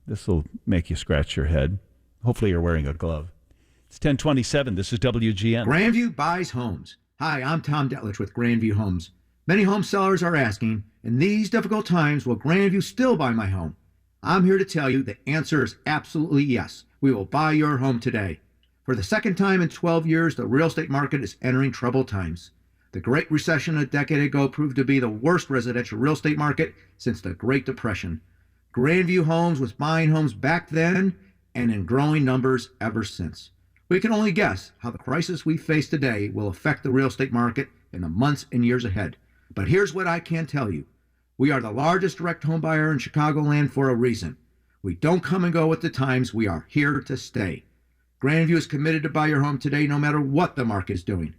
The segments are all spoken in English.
This will make you scratch your head. Hopefully you're wearing a glove. It's 1027. This is WGN. Grandview buys homes. Hi, I'm Tom Detlich with Grandview Homes. Many home sellers are asking, in these difficult times, will Grandview still buy my home? I'm here to tell you the answer is absolutely yes. We will buy your home today. For the second time in 12 years, the real estate market is entering troubled times. The Great Recession a decade ago proved to be the worst residential real estate market since the Great Depression. Grandview Homes was buying homes back then and in growing numbers ever since. We can only guess how the crisis we face today will affect the real estate market in the months and years ahead. But here's what I can tell you. We are the largest direct home buyer in Chicagoland for a reason. We don't come and go with the times. We are here to stay. Grandview is committed to buy your home today no matter what the market is doing.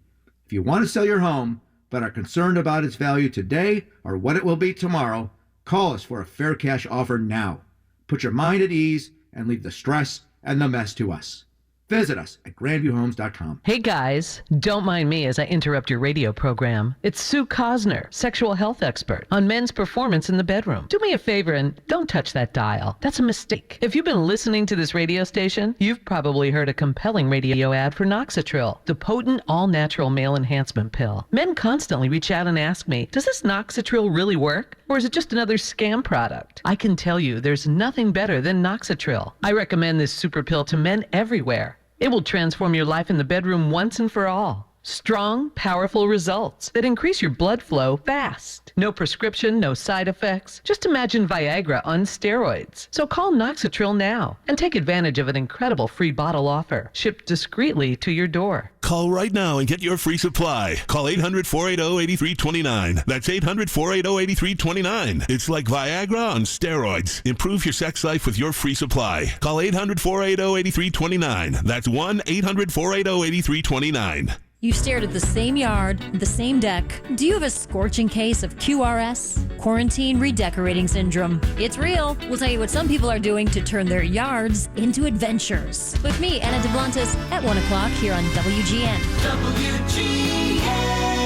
If you want to sell your home but are concerned about its value today or what it will be tomorrow, call us for a fair cash offer now. Put your mind at ease and leave the stress and the mess to us. Visit us at grandviewhomes.com. Hey guys, don't mind me as I interrupt your radio program. It's Sue Cosner, sexual health expert on men's performance in the bedroom. Do me a favor and don't touch that dial. That's a mistake. If you've been listening to this radio station, you've probably heard a compelling radio ad for Noxitril, the potent all-natural male enhancement pill. Men constantly reach out and ask me, does this Noxitril really work? Or is it just another scam product? I can tell you there's nothing better than Noxitril. I recommend this super pill to men everywhere. It will transform your life in the bedroom once and for all. Strong, powerful results that increase your blood flow fast. No prescription, no side effects. Just imagine Viagra on steroids. So call Noxitril now and take advantage of an incredible free bottle offer, shipped discreetly to your door. Call right now and get your free supply. Call 800-480-8329. That's 800-480-8329. It's like Viagra on steroids. Improve your sex life with your free supply. Call 800-480-8329. That's 1-800-480-8329. You stared at the same yard, the same deck. Do you have a scorching case of QRS? Quarantine redecorating syndrome. It's real. We'll tell you what some people are doing to turn their yards into adventures. With me, Anna DeBlantis, at 1 o'clock here on WGN.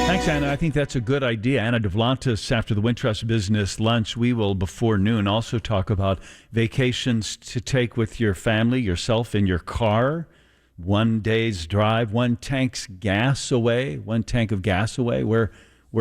Thanks, Anna. I think that's a good idea. Anna DeVlantis, after the Wintrust Business Lunch, we will, before noon, also talk about vacations to take with your family, yourself in your car. 1 day's drive, 1 tank's gas away, 1 tank of gas away. Where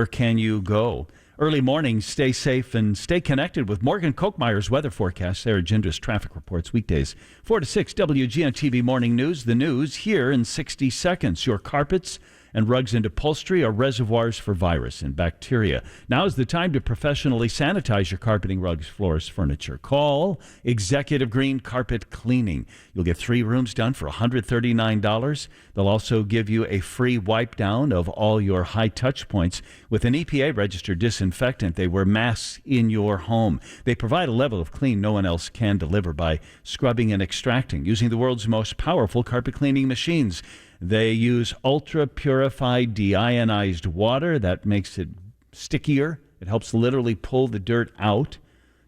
can you go? Early morning, stay safe and stay connected with Morgan Kochmeyer's weather forecast. Sarah Gindras traffic reports weekdays 4 to 6 WGN TV Morning News. The news here in 60 seconds. Your carpets and rugs and upholstery are reservoirs for virus and bacteria. Now is the time to professionally sanitize your carpeting, rugs, floors, furniture. Call Executive Green Carpet Cleaning. You'll get 3 rooms done for $139. They'll also give you a free wipe down of all your high touch points with an EPA-registered disinfectant. They wear masks in your home. They provide a level of clean no one else can deliver by scrubbing and extracting using the world's most powerful carpet cleaning machines. They use ultra-purified deionized water that makes it stickier. It helps literally pull the dirt out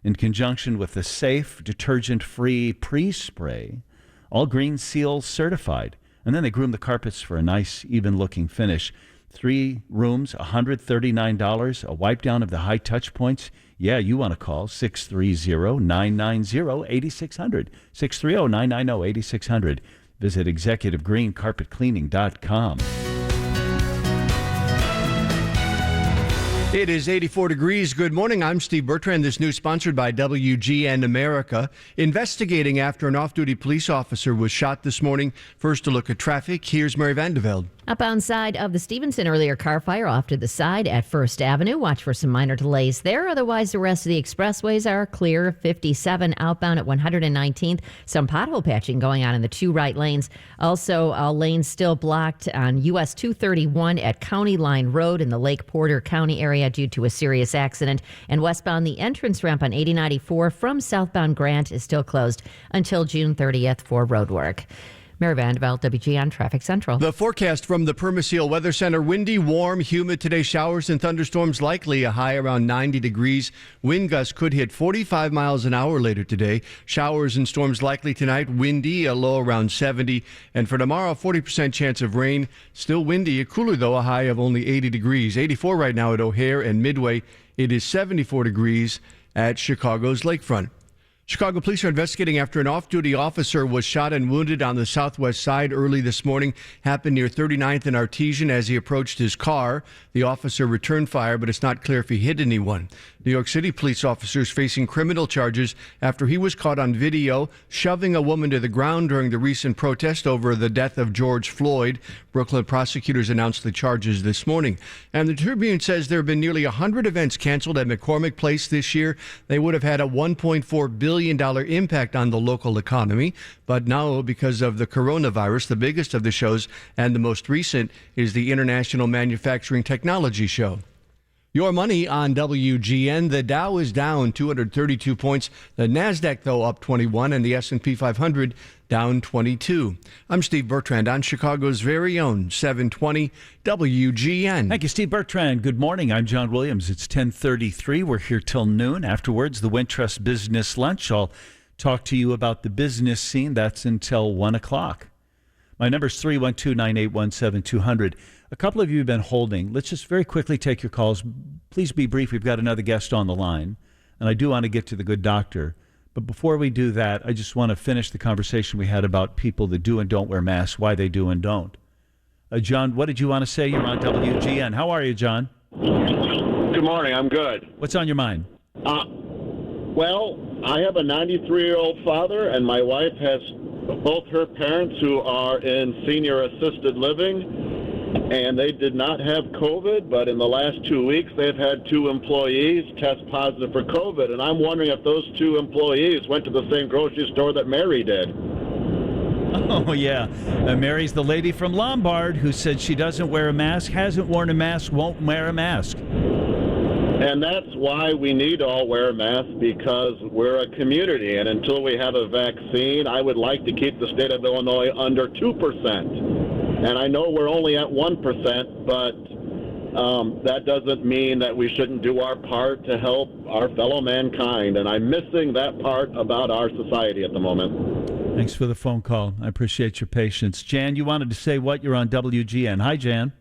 in conjunction with the safe, detergent-free pre-spray, all Green Seal certified. And then they groom the carpets for a nice, even-looking finish. 3 rooms, $139, a wipe down of the high touch points. Yeah, you want to call 630-990-8600. 630-990-8600. Visit executivegreencarpetcleaning.com. It is 84 degrees. Good morning. I'm Steve Bertrand. This news sponsored by WGN America. Investigating after an off-duty police officer was shot this morning. First, a look at traffic. Here's Mary Vandevelde. Upbound side of the Stevenson, earlier car fire off to the side at First Avenue. Watch for some minor delays there. Otherwise, the rest of the expressways are clear. 57 outbound at 119th. Some pothole patching going on in the 2 right lanes. Also, lanes still blocked on US 231 at County Line Road in the Lake Porter County area due to a serious accident. And westbound, the entrance ramp on 8094 from southbound Grant is still closed until June 30th for road work. Mary Vandeveld, WGN Traffic Central. The forecast from the Permaseal Weather Center: windy, warm, humid today. Showers and thunderstorms likely, a high around 90 degrees. Wind gusts could hit 45 miles an hour later today. Showers and storms likely tonight. Windy, a low around 70. And for tomorrow, 40% chance of rain. Still windy, cooler though, a high of only 80 degrees. 84 right now at O'Hare and Midway. It is 74 degrees at Chicago's lakefront. Chicago police are investigating after an off-duty officer was shot and wounded on the southwest side early this morning. Happened near 39th and Artesian as he approached his car. The officer returned fire, but it's not clear if he hit anyone. New York City police officers facing criminal charges after he was caught on video shoving a woman to the ground during the recent protest over the death of George Floyd. Brooklyn prosecutors announced the charges this morning. And the Tribune says there have been nearly 100 events canceled at McCormick Place this year. They would have had a $1.4 billion impact on the local economy. But now, because of the coronavirus, the biggest of the shows and the most recent is the International Manufacturing Technology Show. Your money on WGN. The Dow is down 232 points. The NASDAQ, though, up 21, and the S&P 500 down 22. I'm Steve Bertrand on Chicago's very own 720 WGN. Thank you, Steve Bertrand. Good morning. I'm John Williams. It's 10:33. We're here till noon. Afterwards, the Wintrust Business Lunch. I'll talk to you about the business scene. That's until 1 o'clock. My number is 312-981-7200. A couple of you have been holding. Let's just very quickly take your calls. Please be brief. We've got another guest on the line, and I do want to get to the good doctor. But before we do that, I just want to finish the conversation we had about people that do and don't wear masks, why they do and don't. John, what did you want to say? You're on WGN. How are you, John? Good morning. I'm good. What's on your mind? Well, I have a 93-year-old father, and my wife has both her parents who are in senior assisted living, and they did not have COVID, but in the last 2 weeks they've had 2 employees test positive for COVID, and I'm wondering if those 2 employees went to the same grocery store that Mary did. Oh, yeah. Mary's the lady from Lombard who said she doesn't wear a mask, hasn't worn a mask, won't wear a mask. And that's why we need to all wear a mask, because we're a community, and until we have a vaccine, I would like to keep the state of Illinois under 2%. And I know we're only at 1%, but that doesn't mean that we shouldn't do our part to help our fellow mankind. And I'm missing that part about our society at the moment. Thanks for the phone call. I appreciate your patience. Jan, you wanted to say what? You're on WGN. Hi, Jan.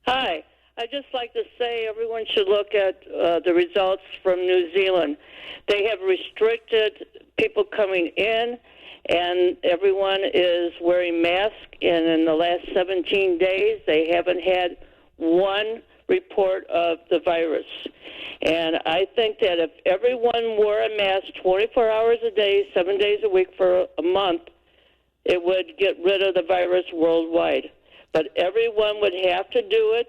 Hi. I'd just like to say everyone should look at the results from New Zealand. They have restricted people coming in, and everyone is wearing masks. And in the last 17 days, they haven't had one report of the virus. And I think that if everyone wore a mask 24 hours a day, 7 days a week for a month, it would get rid of the virus worldwide. But everyone would have to do it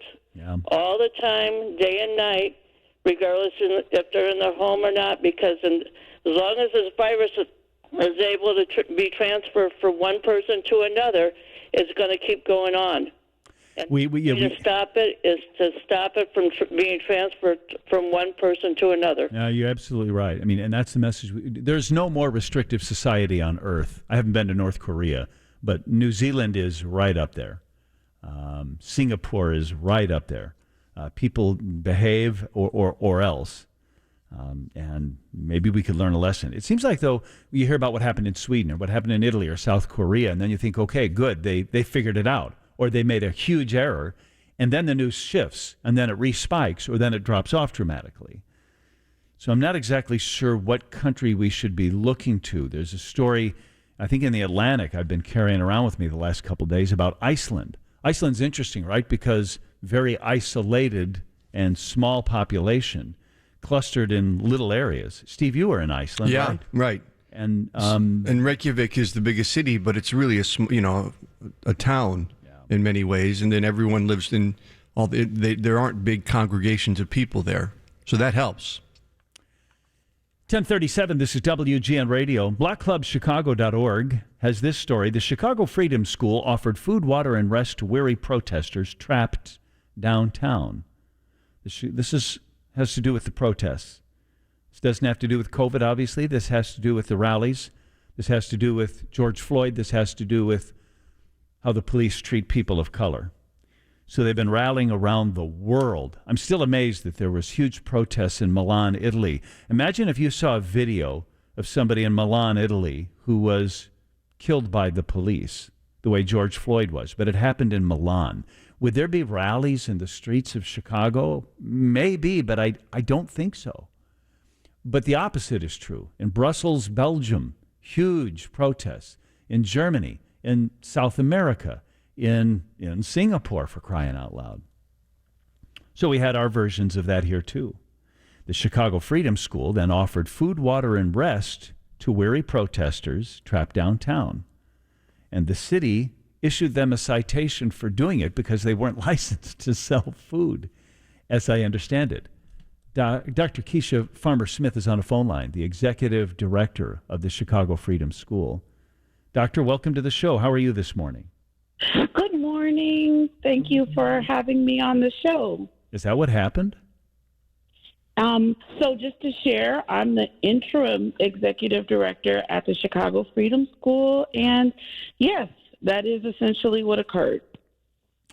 all the time, day and night, regardless if they're in their home or not, because as long as this virus is able to be transferred from one person to another, it's going to keep going on. And to stop it is to stop it from being transferred from one person to another. No, you're absolutely right. I mean, and that's the message. There's no more restrictive society on earth. I haven't been to North Korea, but New Zealand is right up there. Singapore is right up there. People behave or else. And maybe we could learn a lesson. It seems like, though, you hear about what happened in Sweden or what happened in Italy or South Korea, and then you think, okay, good, they figured it out. Or they made a huge error, and then the news shifts, and then it respikes, or then it drops off dramatically. So I'm not exactly sure what country we should be looking to. There's a story, I think in the Atlantic, I've been carrying around with me the last couple of days about Iceland. Iceland's interesting, right? Because very isolated and small population, clustered in little areas. Steve, you were in Iceland, right? Right. And Reykjavik is the biggest city, but it's really a town. In many ways, and then everyone lives in there aren't big congregations of people there, so that helps. 1037, this is WGN Radio. BlackClubChicago.org has this story. The Chicago Freedom School offered food, water, and rest to weary protesters trapped downtown. This has to do with the protests. This doesn't have to do with COVID, obviously. This has to do with the rallies. This has to do with George Floyd. This has to do with how the police treat people of color. So they've been rallying around the world. I'm still amazed that there was huge protests in Milan, Italy. Imagine if you saw a video of somebody in Milan, Italy, who was killed by the police, the way George Floyd was, but it happened in Milan. Would there be rallies in the streets of Chicago? Maybe, but I don't think so. But the opposite is true. In Brussels, Belgium, huge protests. In Germany, in South America, in Singapore, for crying out loud. So we had our versions of that here too. The Chicago Freedom School then offered food, water, and rest to weary protesters trapped downtown. And the city issued them a citation for doing it because they weren't licensed to sell food, as I understand it. Dr. Keisha Farmer-Smith is on a phone line, the executive director of the Chicago Freedom School. Doctor, welcome to the show. How are you this morning? Good morning. Thank you for having me on the show. Is that what happened? So just to share, I'm the interim executive director at the Chicago Freedom School, and yes, that is essentially what occurred.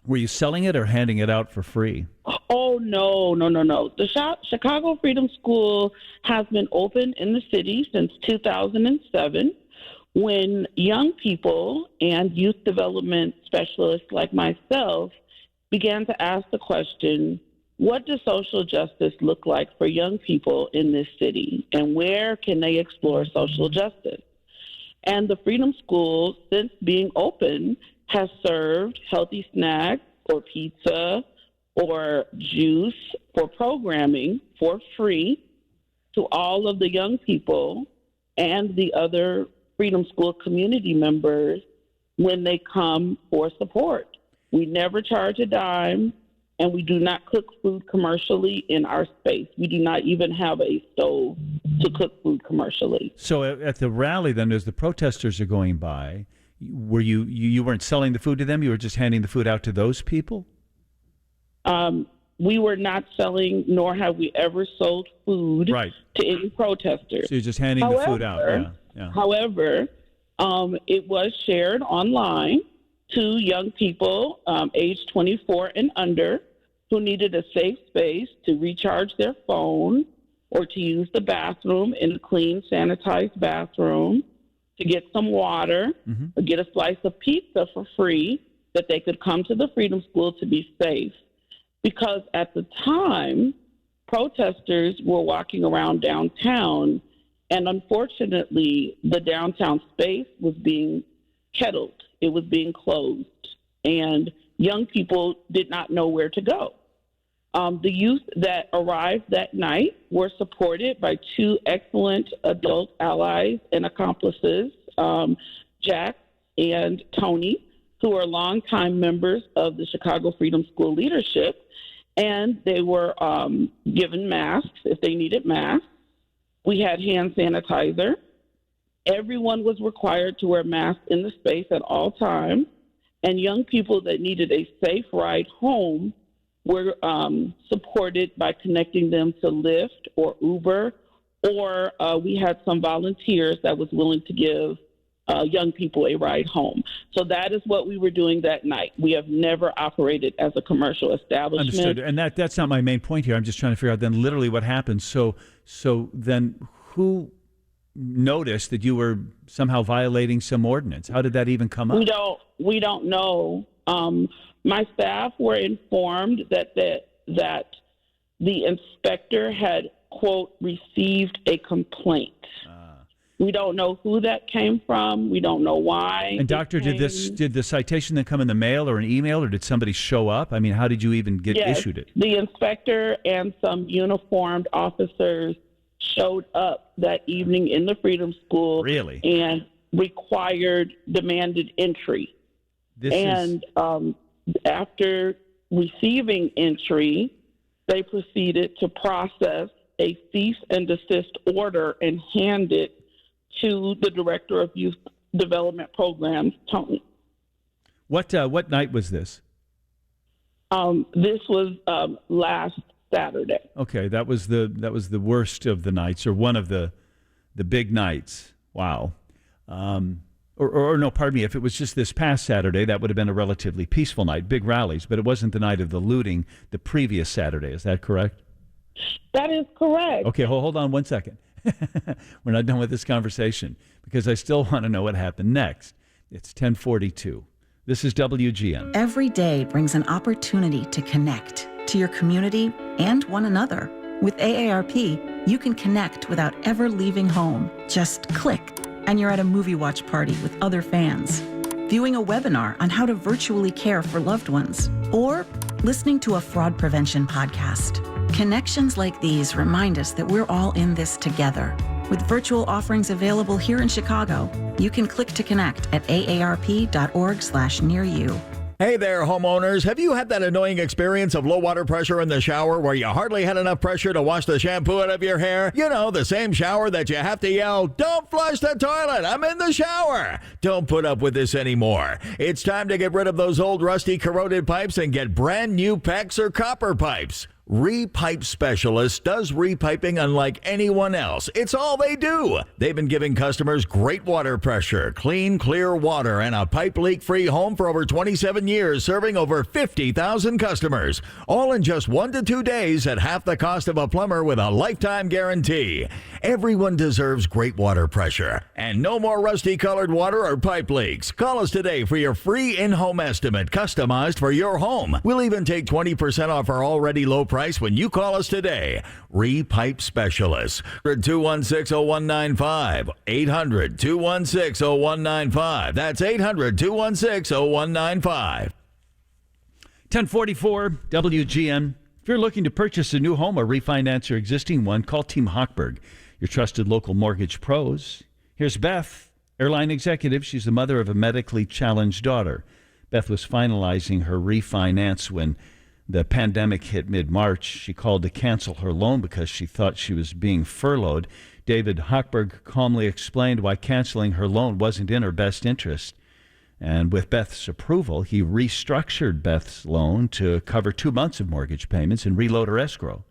Were you selling it or handing it out for free? Oh, no. The Chicago Freedom School has been open in the city since 2007 when young people and youth development specialists like myself began to ask the question, what does social justice look like for young people in this city, and where can they explore social justice? And the Freedom School, since being open, has served healthy snacks or pizza or juice for programming for free to all of the young people and the other Freedom School community members when they come for support. We never charge a dime, and we do not cook food commercially in our space. We do not even have a stove to cook food commercially. So at the rally then, as the protesters are going by, were you weren't selling the food to them? You were just handing the food out to those people? We were not selling, nor have we ever sold food to any protesters. So you're just handing the food out. Yeah. However, it was shared online to young people aged 24 and under who needed a safe space to recharge their phone or to use the bathroom in a clean, sanitized bathroom, to get some water, or get a slice of pizza for free, that they could come to the Freedom School to be safe. Because at the time, protesters were walking around downtown, and unfortunately, the downtown space was being kettled. It was being closed, and young people did not know where to go. The youth that arrived that night were supported by two excellent adult allies and accomplices, Jack and Tony, who are longtime members of the Chicago Freedom School leadership, and they were given masks if they needed masks. We had hand sanitizer. Everyone was required to wear masks in the space at all times, and young people that needed a safe ride home were supported by connecting them to Lyft or Uber, or we had some volunteers that was willing to give young people a ride home. So that is what we were doing that night. We have never operated as a commercial establishment. Understood. And that's not my main point here. I'm just trying to figure out then literally what happened. So then who noticed that you were somehow violating some ordinance? How did that even come up? We don't know. My staff were informed that the inspector had, quote, received a complaint. We don't know who that came from. We don't know why. And doctor, did the citation then come in the mail or an email, or did somebody show up? I mean, how did you even get issued it? The inspector and some uniformed officers showed up that evening in the School. Really? And demanded entry. After receiving entry, they proceeded to process a cease and desist order and hand it to the Director of Youth Development Programs, Tony. What night was this? This was last Saturday. Okay, that was the worst of the nights, or one of the big nights. Wow. Or no, pardon me, if it was just this past Saturday, that would have been a relatively peaceful night, big rallies, but it wasn't the night of the looting the previous Saturday. Is that correct? That is correct. Okay, hold on one second. We're not done with this conversation because I still want to know what happened next. It's 10:42. This is WGN. Every day brings an opportunity to connect to your community and one another. With AARP, you can connect without ever leaving home. Just click, and you're at a movie watch party with other fans, viewing a webinar on how to virtually care for loved ones, or listening to a fraud prevention podcast. Connections like these remind us that we're all in this together. With virtual offerings available here in Chicago, you can click to connect at aarp.org/near-you. Hey there, homeowners. Have you had that annoying experience of low water pressure in the shower where you hardly had enough pressure to wash the shampoo out of your hair? You know, the same shower that you have to yell, "Don't flush the toilet, I'm in the shower." Don't put up with this anymore. It's time to get rid of those old rusty corroded pipes and get brand new PEX or copper pipes. Repipe Specialist does repiping unlike anyone else. It's all they do. They've been giving customers great water pressure, clean, clear water, and a pipe leak-free home for over 27 years, serving over 50,000 customers. All in just 1 to 2 days at half the cost of a plumber with a lifetime guarantee. Everyone deserves great water pressure and no more rusty-colored water or pipe leaks. Call us today for your free in-home estimate customized for your home. We'll even take 20% off our already low price when you call us today. Repipe Specialists. 800-216-0195. 800-216-0195. That's 800-216-0195. 1044 WGN. If you're looking to purchase a new home or refinance your existing one, call Team Hochberg, your trusted local mortgage pros. Here's Beth, airline executive. She's the mother of a medically challenged daughter. Beth was finalizing her refinance when the pandemic hit mid-March. She called to cancel her loan because she thought she was being furloughed. David Hochberg calmly explained why canceling her loan wasn't in her best interest. And with Beth's approval, he restructured Beth's loan to cover 2 months of mortgage payments and reload her escrow.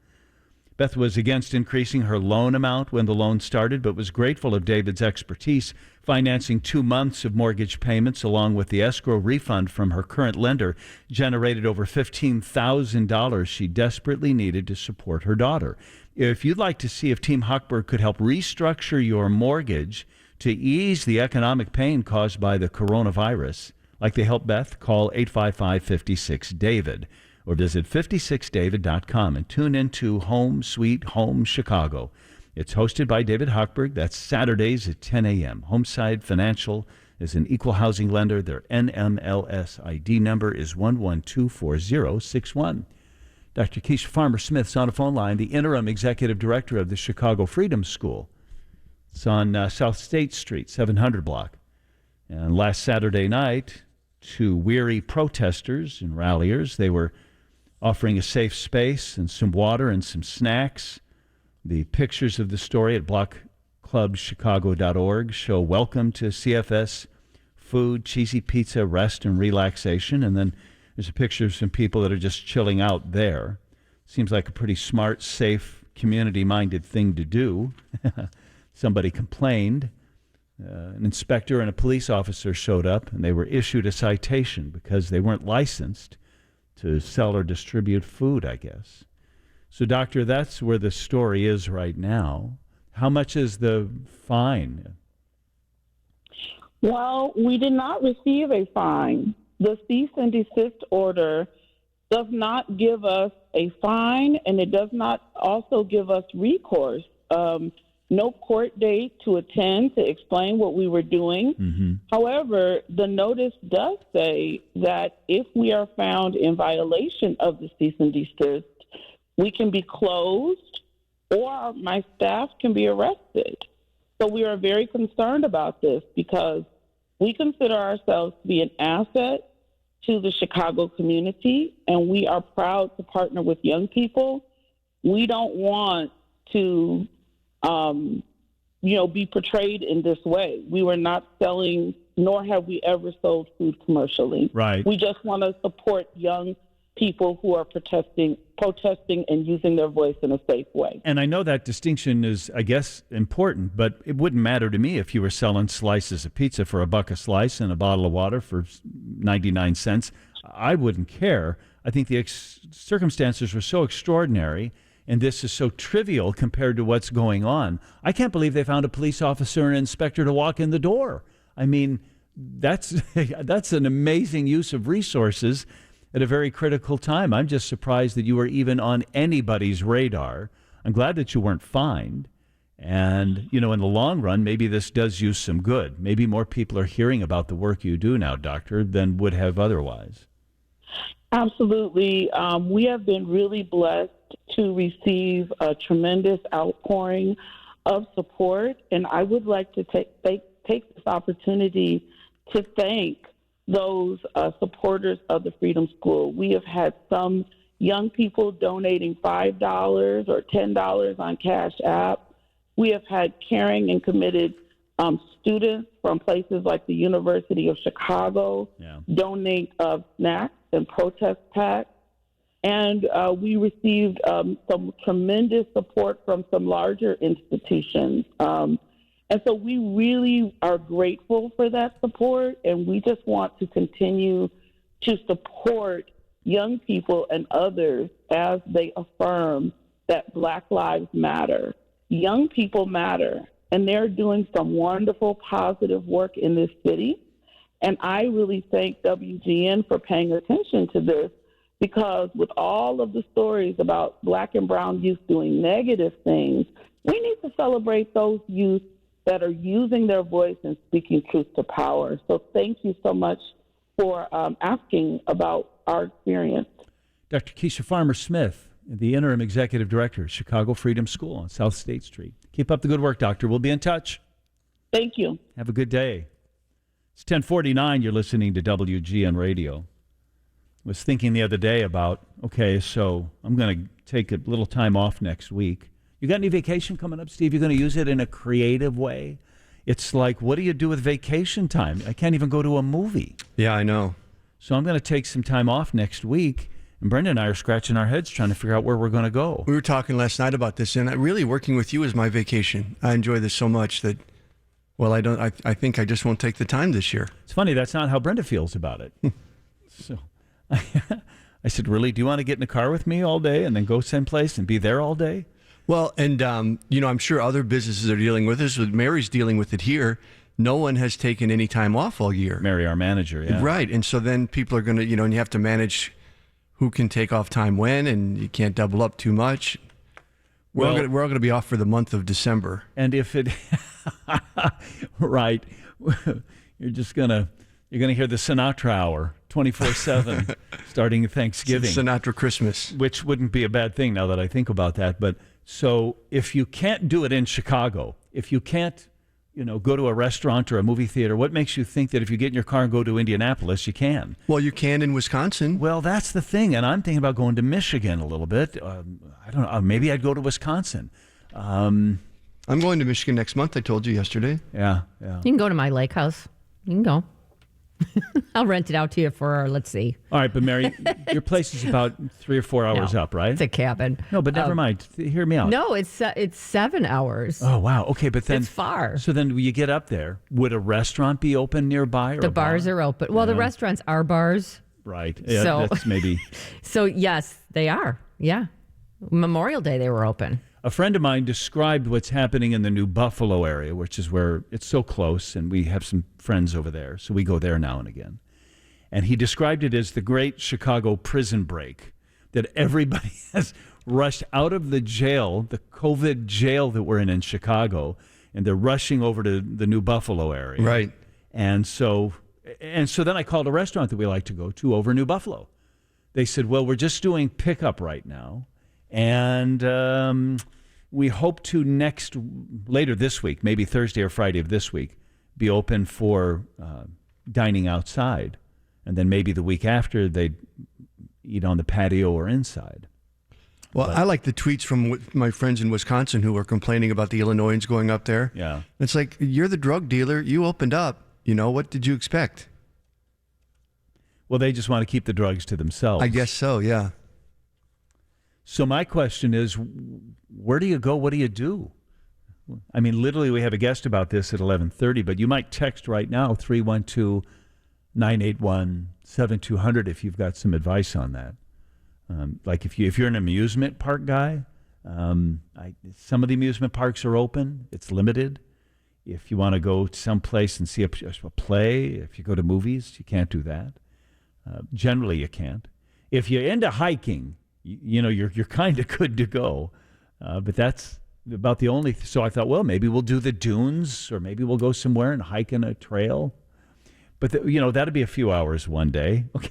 Beth was against increasing her loan amount when the loan started, but was grateful of David's expertise financing 2 months of mortgage payments along with the escrow refund from her current lender generated over $15,000 she desperately needed to support her daughter. If you'd like to see if Team Hochberg could help restructure your mortgage to ease the economic pain caused by the coronavirus, like they helped Beth, call 855-56-DAVID or visit 56david.com and tune into Home Sweet Home Chicago. It's hosted by David Hochberg. That's Saturdays at 10 a.m. Homeside Financial is an equal housing lender. Their NMLS ID number is 1124061. Dr. Keisha Farmer-Smith's on the phone line, the interim executive director of the Chicago Freedom School. It's on South State Street, 700 block. And last Saturday night, 2 weary protesters and ralliers, they were offering a safe space and some water and some snacks. The pictures of the story at blockclubchicago.org show welcome to CFS food, cheesy pizza, rest, and relaxation. And then there's a picture of some people that are just chilling out there. Seems like a pretty smart, safe, community-minded thing to do. Somebody complained. An inspector and a police officer showed up, and they were issued a citation because they weren't licensed to sell or distribute food, I guess. So, Doctor, that's where the story is right now. How much is the fine? Well, we did not receive a fine. The cease and desist order does not give us a fine, and it does not also give us recourse. No court date to attend to explain what we were doing. Mm-hmm. However, the notice does say that if we are found in violation of the cease and desist, we can be closed or my staff can be arrested. So we are very concerned about this because we consider ourselves to be an asset to the Chicago community, and we are proud to partner with young people. We don't want to be portrayed in this way. We were not selling, nor have we ever sold food commercially. Right. We just want to support young people who are protesting and using their voice in a safe way. And I know that distinction is, I guess, important, but it wouldn't matter to me if you were selling slices of pizza for $1 a slice and a bottle of water for 99 cents. I wouldn't care. I think the circumstances were so extraordinary, and this is so trivial compared to what's going on. I can't believe they found a police officer and an inspector to walk in the door. I mean, that's an amazing use of resources at a very critical time. I'm just surprised that you were even on anybody's radar. I'm glad that you weren't fined. And, in the long run, maybe this does you some good. Maybe more people are hearing about the work you do now, Doctor, than would have otherwise. Absolutely. We have been really blessed to receive a tremendous outpouring of support. And I would like to take this opportunity to thank those supporters of the Freedom School. We have had some young people donating $5 or $10 on Cash App. We have had caring and committed students from places like the University of Chicago donate snacks and protest packs. And we received some tremendous support from some larger institutions. And so we really are grateful for that support, and we just want to continue to support young people and others as they affirm that Black Lives Matter. Young people matter, and they're doing some wonderful, positive work in this city. And I really thank WGN for paying attention to this, because with all of the stories about Black and brown youth doing negative things, we need to celebrate those youth that are using their voice and speaking truth to power. So thank you so much for asking about our experience. Dr. Keisha Farmer-Smith, the interim executive director, Chicago Freedom School on South State Street. Keep up the good work, Doctor. We'll be in touch. Thank you. Have a good day. It's 10:49. You're listening to WGN Radio. I was thinking the other day about, okay, so I'm going to take a little time off next week. You got any vacation coming up, Steve? You're going to use it in a creative way? It's like, what do you do with vacation time? I can't even go to a movie. Yeah, I know. So I'm going to take some time off next week, and Brenda and I are scratching our heads trying to figure out where we're going to go. We were talking last night about this, and really working with you is my vacation. I enjoy this so much that, well, I think I just won't take the time this year. It's funny, that's not how Brenda feels about it. So I said, really, do you want to get in the car with me all day and then go someplace and be there all day? Well, and, I'm sure other businesses are dealing with this. Mary's dealing with it here. No one has taken any time off all year. Mary, our manager, yeah. Right. And so then people are going to, and you have to manage who can take off time when, and you can't double up too much. We're all going to be off for the month of December. And if it, right, you're going to hear the Sinatra hour 24/7 starting Thanksgiving. Sinatra Christmas. Which wouldn't be a bad thing now that I think about that. But so if you can't do it in Chicago, if you can't, go to a restaurant or a movie theater, what makes you think that if you get in your car and go to Indianapolis, you can? Well, you can in Wisconsin. Well, that's the thing. And I'm thinking about going to Michigan a little bit. I don't know. Maybe I'd go to Wisconsin. I'm going to Michigan next month. I told you yesterday. Yeah. You can go to my lake house. You can go. I'll rent it out to you for, let's see. All right, but Mary, your place is about 3 or 4 hours up, right? It's a cabin. No, but never mind. Hear me out. No, it's 7 hours. Oh, wow. Okay, but then... It's far. So then when you get up there, would a restaurant be open nearby? Or the bars are open. Well, the restaurants are bars. Right. Yeah, so, that's maybe... So, yes, they are. Yeah. Memorial Day, they were open. A friend of mine described what's happening in the New Buffalo area, which is where it's so close, and we have some friends over there, so we go there now and again. And he described it as the great Chicago prison break, that everybody has rushed out of the jail, the COVID jail that we're in Chicago, and they're rushing over to the New Buffalo area. Right. And so then I called a restaurant that we like to go to over New Buffalo. They said, well, we're just doing pickup right now. And we hope to later this week, maybe Thursday or Friday of this week, be open for dining outside. And then maybe the week after, they'd eat on the patio or inside. Well, I like the tweets from my friends in Wisconsin who are complaining about the Illinoisans going up there. Yeah. It's like, you're the drug dealer. You opened up. What did you expect? Well, they just want to keep the drugs to themselves. I guess so, yeah. So my question is, where do you go? What do you do? I mean, literally, we have a guest about this at 11:30, but you might text right now, 312-981-7200, if you've got some advice on that. Like if you're an amusement park guy, some of the amusement parks are open. It's limited. If you want to go someplace and see a play, if you go to movies, you can't do that. Generally, you can't. If you're into hiking, you're kind of good to go. But that's about the only. So I thought, well, maybe we'll do the dunes, or maybe we'll go somewhere and hike in a trail. But that'd be a few hours one day. Okay,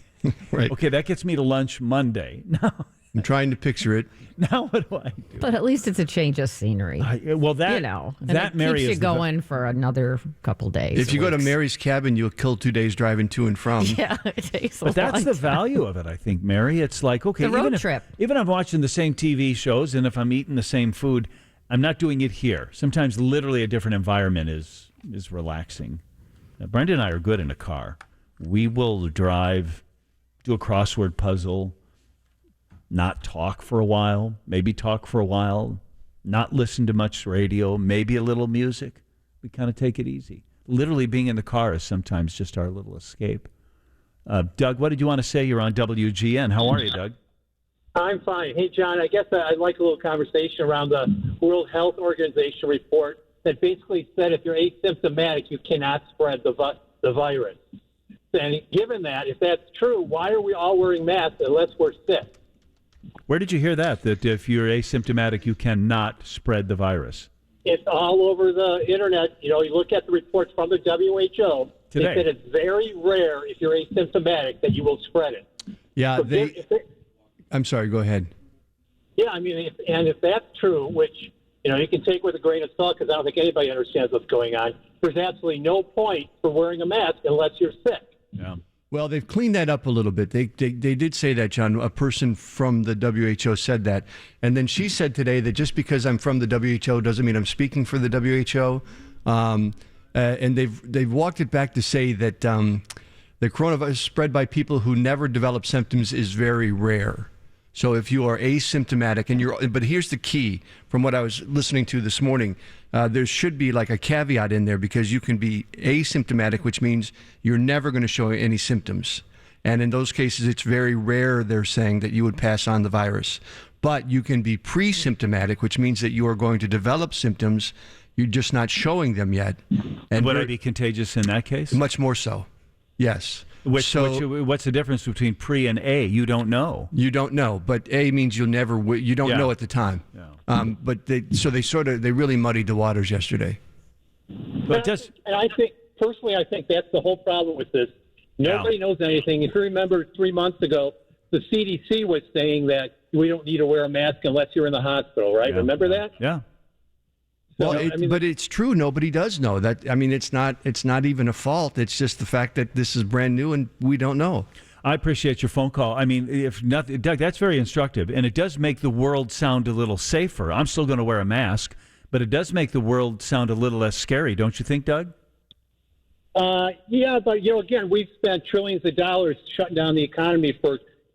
Right. Okay, that gets me to lunch Monday. Now, I'm trying to picture it. now what do I do? But at least it's a change of scenery. Well, that and that it Mary keeps is you going for another couple days. If you go to weeks. Mary's cabin, you'll kill 2 days driving to and from. Yeah, it takes a But that's long the time. value of it, I think, Mary. It's like, okay, The road even if, trip. even if I'm watching the same TV shows and if I'm eating the same food, I'm not doing it here. Sometimes literally a different environment is relaxing. Now, Brenda and I are good in a car. We will drive, do a crossword puzzle, not talk for a while, maybe talk for a while, not listen to much radio, maybe a little music. We kind of take it easy. Literally being in the car is sometimes just our little escape. Doug, what did you want to say? You're on WGN. How are you, Doug? I'm fine. Hey, John, I guess I'd like a little conversation around the World Health Organization report that basically said if you're asymptomatic, you cannot spread the virus. And given that, if that's true, why are we all wearing masks unless we're sick? Where did you hear that if you're asymptomatic, you cannot spread the virus? It's all over the internet. You look at the reports from the WHO. Today. They said it's very rare if you're asymptomatic that you will spread it. Yeah, So I'm sorry, go ahead. Yeah, I mean, if that's true, which, you can take with a grain of salt because I don't think anybody understands what's going on, there's absolutely no point for wearing a mask unless you're sick. Yeah. Well, they've cleaned that up a little bit. They did say that, John. A person from the WHO said that. And then she said today that just because I'm from the WHO doesn't mean I'm speaking for the WHO. And they've walked it back to say that the coronavirus spread by people who never develop symptoms is very rare. So if you are asymptomatic but here's the key from what I was listening to this morning, there should be like a caveat in there because you can be asymptomatic, which means you're never going to show any symptoms. And in those cases, it's very rare, they're saying, that you would pass on the virus. But you can be pre-symptomatic, which means that you are going to develop symptoms. You're just not showing them yet. And would I be contagious in that case? Much more so. Yes. What's the difference between pre and A? You don't know. You don't know, but A means you'll never. You don't know at the time. Yeah. But they really muddied the waters yesterday. But and I think personally, that's the whole problem with this. Nobody knows anything. If you remember 3 months ago, the CDC was saying that we don't need to wear a mask unless you're in the hospital, right? Yeah. Remember that? Yeah. Well, but it's true. Nobody does know that. I mean, it's not even a fault. It's just the fact that this is brand new and we don't know. I appreciate your phone call. I mean, if nothing, Doug, that's very instructive, and it does make the world sound a little safer. I'm still going to wear a mask, but it does make the world sound a little less scary, don't you think, Doug? Yeah, but again, we've spent trillions of dollars shutting down the economy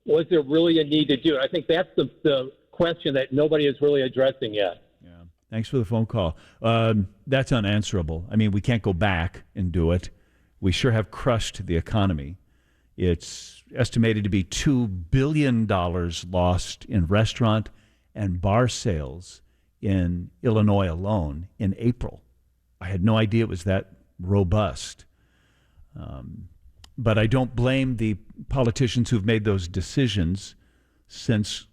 was there really a need to do it? I think that's the question that nobody is really addressing yet. Thanks for the phone call. That's unanswerable. I mean, we can't go back and do it. We sure have crushed the economy. It's estimated to be $2 billion lost in restaurant and bar sales in Illinois alone in April. I had no idea it was that robust. But I don't blame the politicians who've made those decisions, since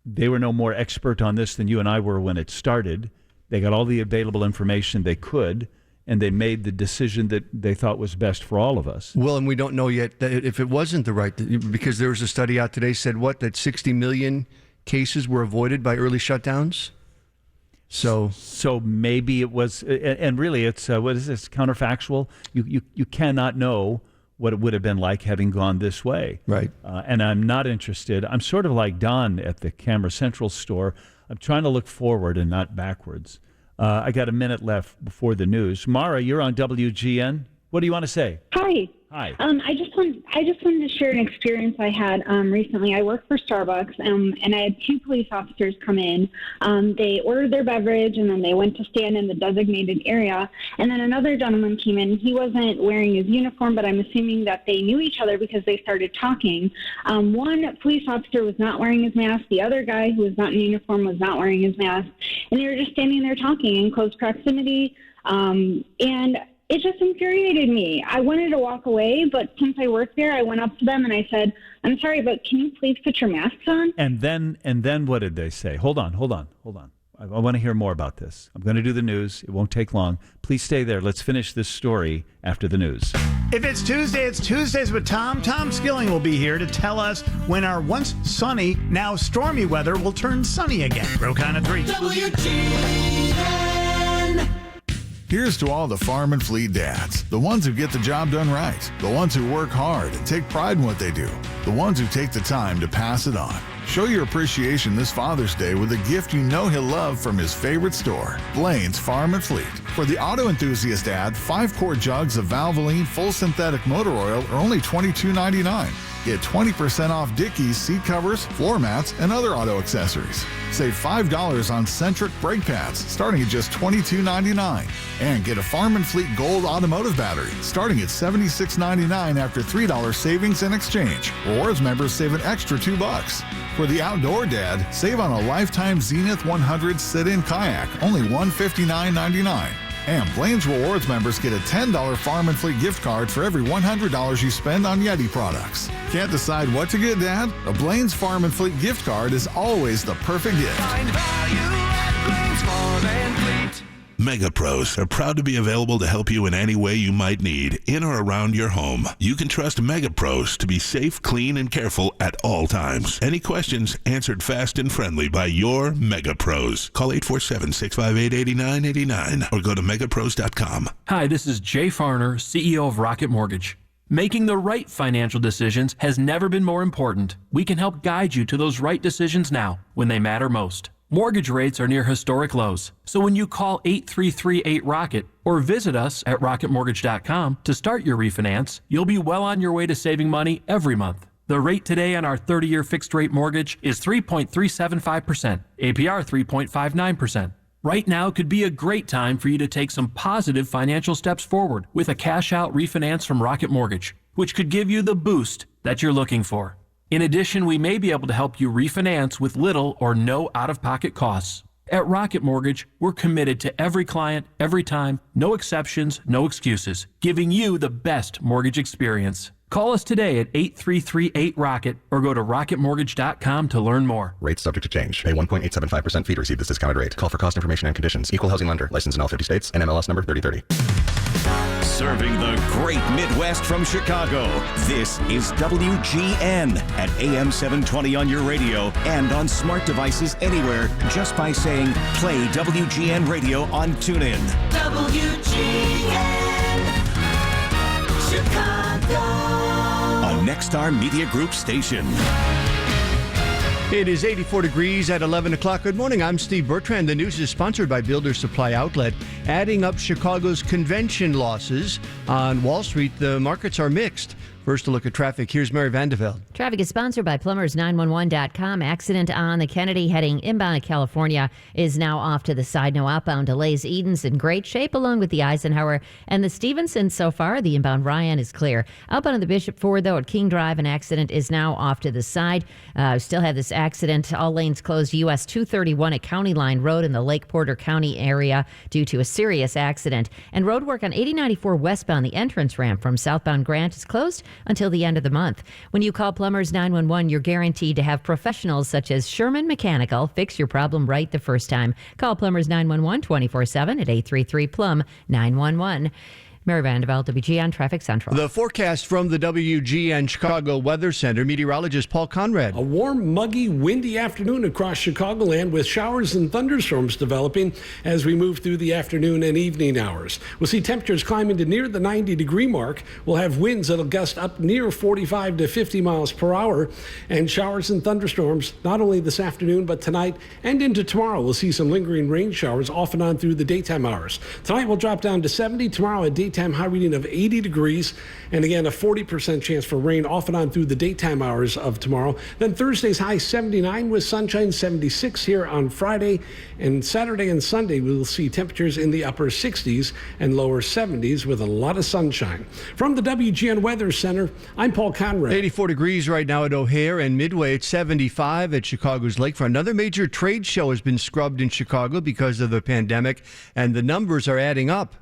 they were no more expert on this than you and I were when it started. They got all the available information they could, and they made the decision that they thought was best for all of us. Well, and we don't know yet that if it wasn't the right, because there was a study out today said that 60 million cases were avoided by early shutdowns. So maybe it was, and really it's, what is this, counterfactual? You cannot know what it would have been like having gone this way. Right. And I'm not interested. I'm sort of like Don at the Camera Central store. I'm trying to look forward and not backwards. I got a minute left before the news. Mara, you're on WGN. What do you want to say? Hi. Hi. I just wanted to share an experience I had recently. I work for Starbucks, and I had two police officers come in. They ordered their beverage, and then they went to stand in the designated area. And then another gentleman came in. He wasn't wearing his uniform, but I'm assuming that they knew each other because they started talking. One police officer was not wearing his mask. The other guy, who was not in uniform, was not wearing his mask. And they were just standing there talking in close proximity. And it just infuriated me. I wanted to walk away, but since I work there, I went up to them and I said, "I'm sorry, but can you please put your masks on?" And then what did they say? Hold on. I want to hear more about this. I'm going to do the news. It won't take long. Please stay there. Let's finish this story after the news. If it's Tuesday, it's Tuesdays with Tom. Tom Skilling will be here to tell us when our once sunny, now stormy weather will turn sunny again. Row count of 3. WGN. Here's to all the farm and fleet dads, the ones who get the job done right, the ones who work hard and take pride in what they do, the ones who take the time to pass it on. Show your appreciation this Father's Day with a gift you know he'll love from his favorite store, Blaine's Farm and Fleet. For the auto enthusiast dad, 5-quart jugs of Valvoline full synthetic motor oil are only $22.99. Get 20% off Dickies seat covers, floor mats, and other auto accessories. Save $5 on Centric brake pads, starting at just $22.99. And get a Farm and Fleet Gold automotive battery, starting at $76.99 after $3 savings in exchange. Rewards members save an extra $2. For the outdoor dad, save on a lifetime Zenith 100 sit-in kayak, only $159.99. And Blaine's Rewards members get a $10 Farm and Fleet gift card for every $100 you spend on Yeti products. Can't decide what to get, Dad? A Blaine's Farm and Fleet gift card is always the perfect gift. Find value at Blaine's Farm and Fleet. MegaPros are proud to be available to help you in any way you might need, in or around your home. You can trust MegaPros to be safe, clean, and careful at all times. Any questions answered fast and friendly by your MegaPros. Call 847-658-8989 or go to megapros.com. Hi, this is Jay Farner, CEO of Rocket Mortgage. Making the right financial decisions has never been more important. We can help guide you to those right decisions now when they matter most. Mortgage rates are near historic lows, so when you call 8338-ROCKET or visit us at rocketmortgage.com to start your refinance, you'll be well on your way to saving money every month. The rate today on our 30-year fixed-rate mortgage is 3.375%, APR 3.59%. Right now could be a great time for you to take some positive financial steps forward with a cash-out refinance from Rocket Mortgage, which could give you the boost that you're looking for. In addition, we may be able to help you refinance with little or no out-of-pocket costs. At Rocket Mortgage, we're committed to every client, every time, no exceptions, no excuses, giving you the best mortgage experience. Call us today at 8338-ROCKET or go to rocketmortgage.com to learn more. Rates subject to change. Pay 1.875% fee to receive this discounted rate. Call for cost information and conditions. Equal housing lender. Licensed in all 50 states. NMLS number 3030. Serving the great Midwest from Chicago, this is WGN at AM 720 on your radio and on smart devices anywhere just by saying play WGN radio on TuneIn. WGN Chicago. A Nexstar Media Group station. It is 84 degrees at 11 o'clock. Good morning. I'm Steve Bertrand. The news is sponsored by Builder Supply Outlet. Adding up Chicago's convention losses on Wall Street, the markets are mixed. First, a look at traffic. Here's Mary Vandeveld. Traffic is sponsored by Plumbers911.com. Accident on the Kennedy heading inbound to California is now off to the side. No outbound delays. Eden's in great shape along with the Eisenhower and the Stevenson so far. The inbound Ryan is clear. Outbound on the Bishop Ford, though, at King Drive, an accident is now off to the side. Still have this accident. All lanes closed. US 231 at County Line Road in the Lake Porter County area due to a serious accident. And road work on 8094 westbound. The entrance ramp from southbound Grant is closed until the end of the month. When you call Plumbers 911, you're guaranteed to have professionals such as Sherman Mechanical fix your problem right the first time. Call Plumbers 911 24/7 at 833-PLUM-911. Mary Vandeveld, WGN Traffic Central. The forecast from the WGN Chicago Weather Center, meteorologist Paul Conrad. A warm, muggy, windy afternoon across Chicagoland with showers and thunderstorms developing as we move through the afternoon and evening hours. We'll see temperatures climbing to near the 90-degree mark. We'll have winds that'll gust up near 45 to 50 miles per hour, and showers and thunderstorms not only this afternoon but tonight and into tomorrow. We'll see some lingering rain showers off and on through the daytime hours. Tonight we'll drop down to 70. Tomorrow a daytime high reading of 80 degrees, and again a 40% chance for rain off and on through the daytime hours of tomorrow. Then Thursday's high 79 with sunshine, 76 here on Friday, and Saturday and Sunday we'll see temperatures in the upper 60s and lower 70s with a lot of sunshine. From the WGN Weather Center, I'm Paul Conrad. 84 degrees right now at O'Hare and Midway. It's 75 at Chicago's Lakefront. Another major trade show has been scrubbed in Chicago because of the pandemic, and the numbers are adding up.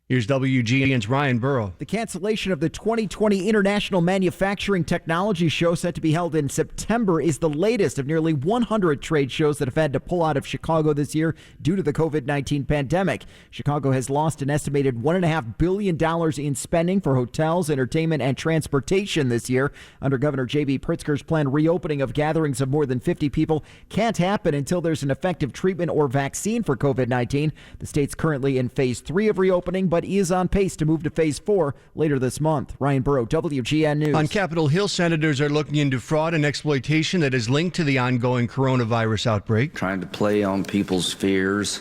Here's WGN's Ryan Burrow. The cancellation of the 2020 International Manufacturing Technology Show, set to be held in September, is the latest of nearly 100 trade shows that have had to pull out of Chicago this year due to the COVID-19 pandemic. Chicago has lost an estimated $1.5 billion in spending for hotels, entertainment, and transportation this year. Under Governor J.B. Pritzker's planned reopening of gatherings of more than 50 people can't happen until there's an effective treatment or vaccine for COVID-19. The state's currently in phase 3 of reopening, but is on pace to move to phase 4 later this month. Ryan Burrow, WGN News. On Capitol Hill, senators are looking into fraud and exploitation that is linked to the ongoing coronavirus outbreak. Trying to play on people's fears.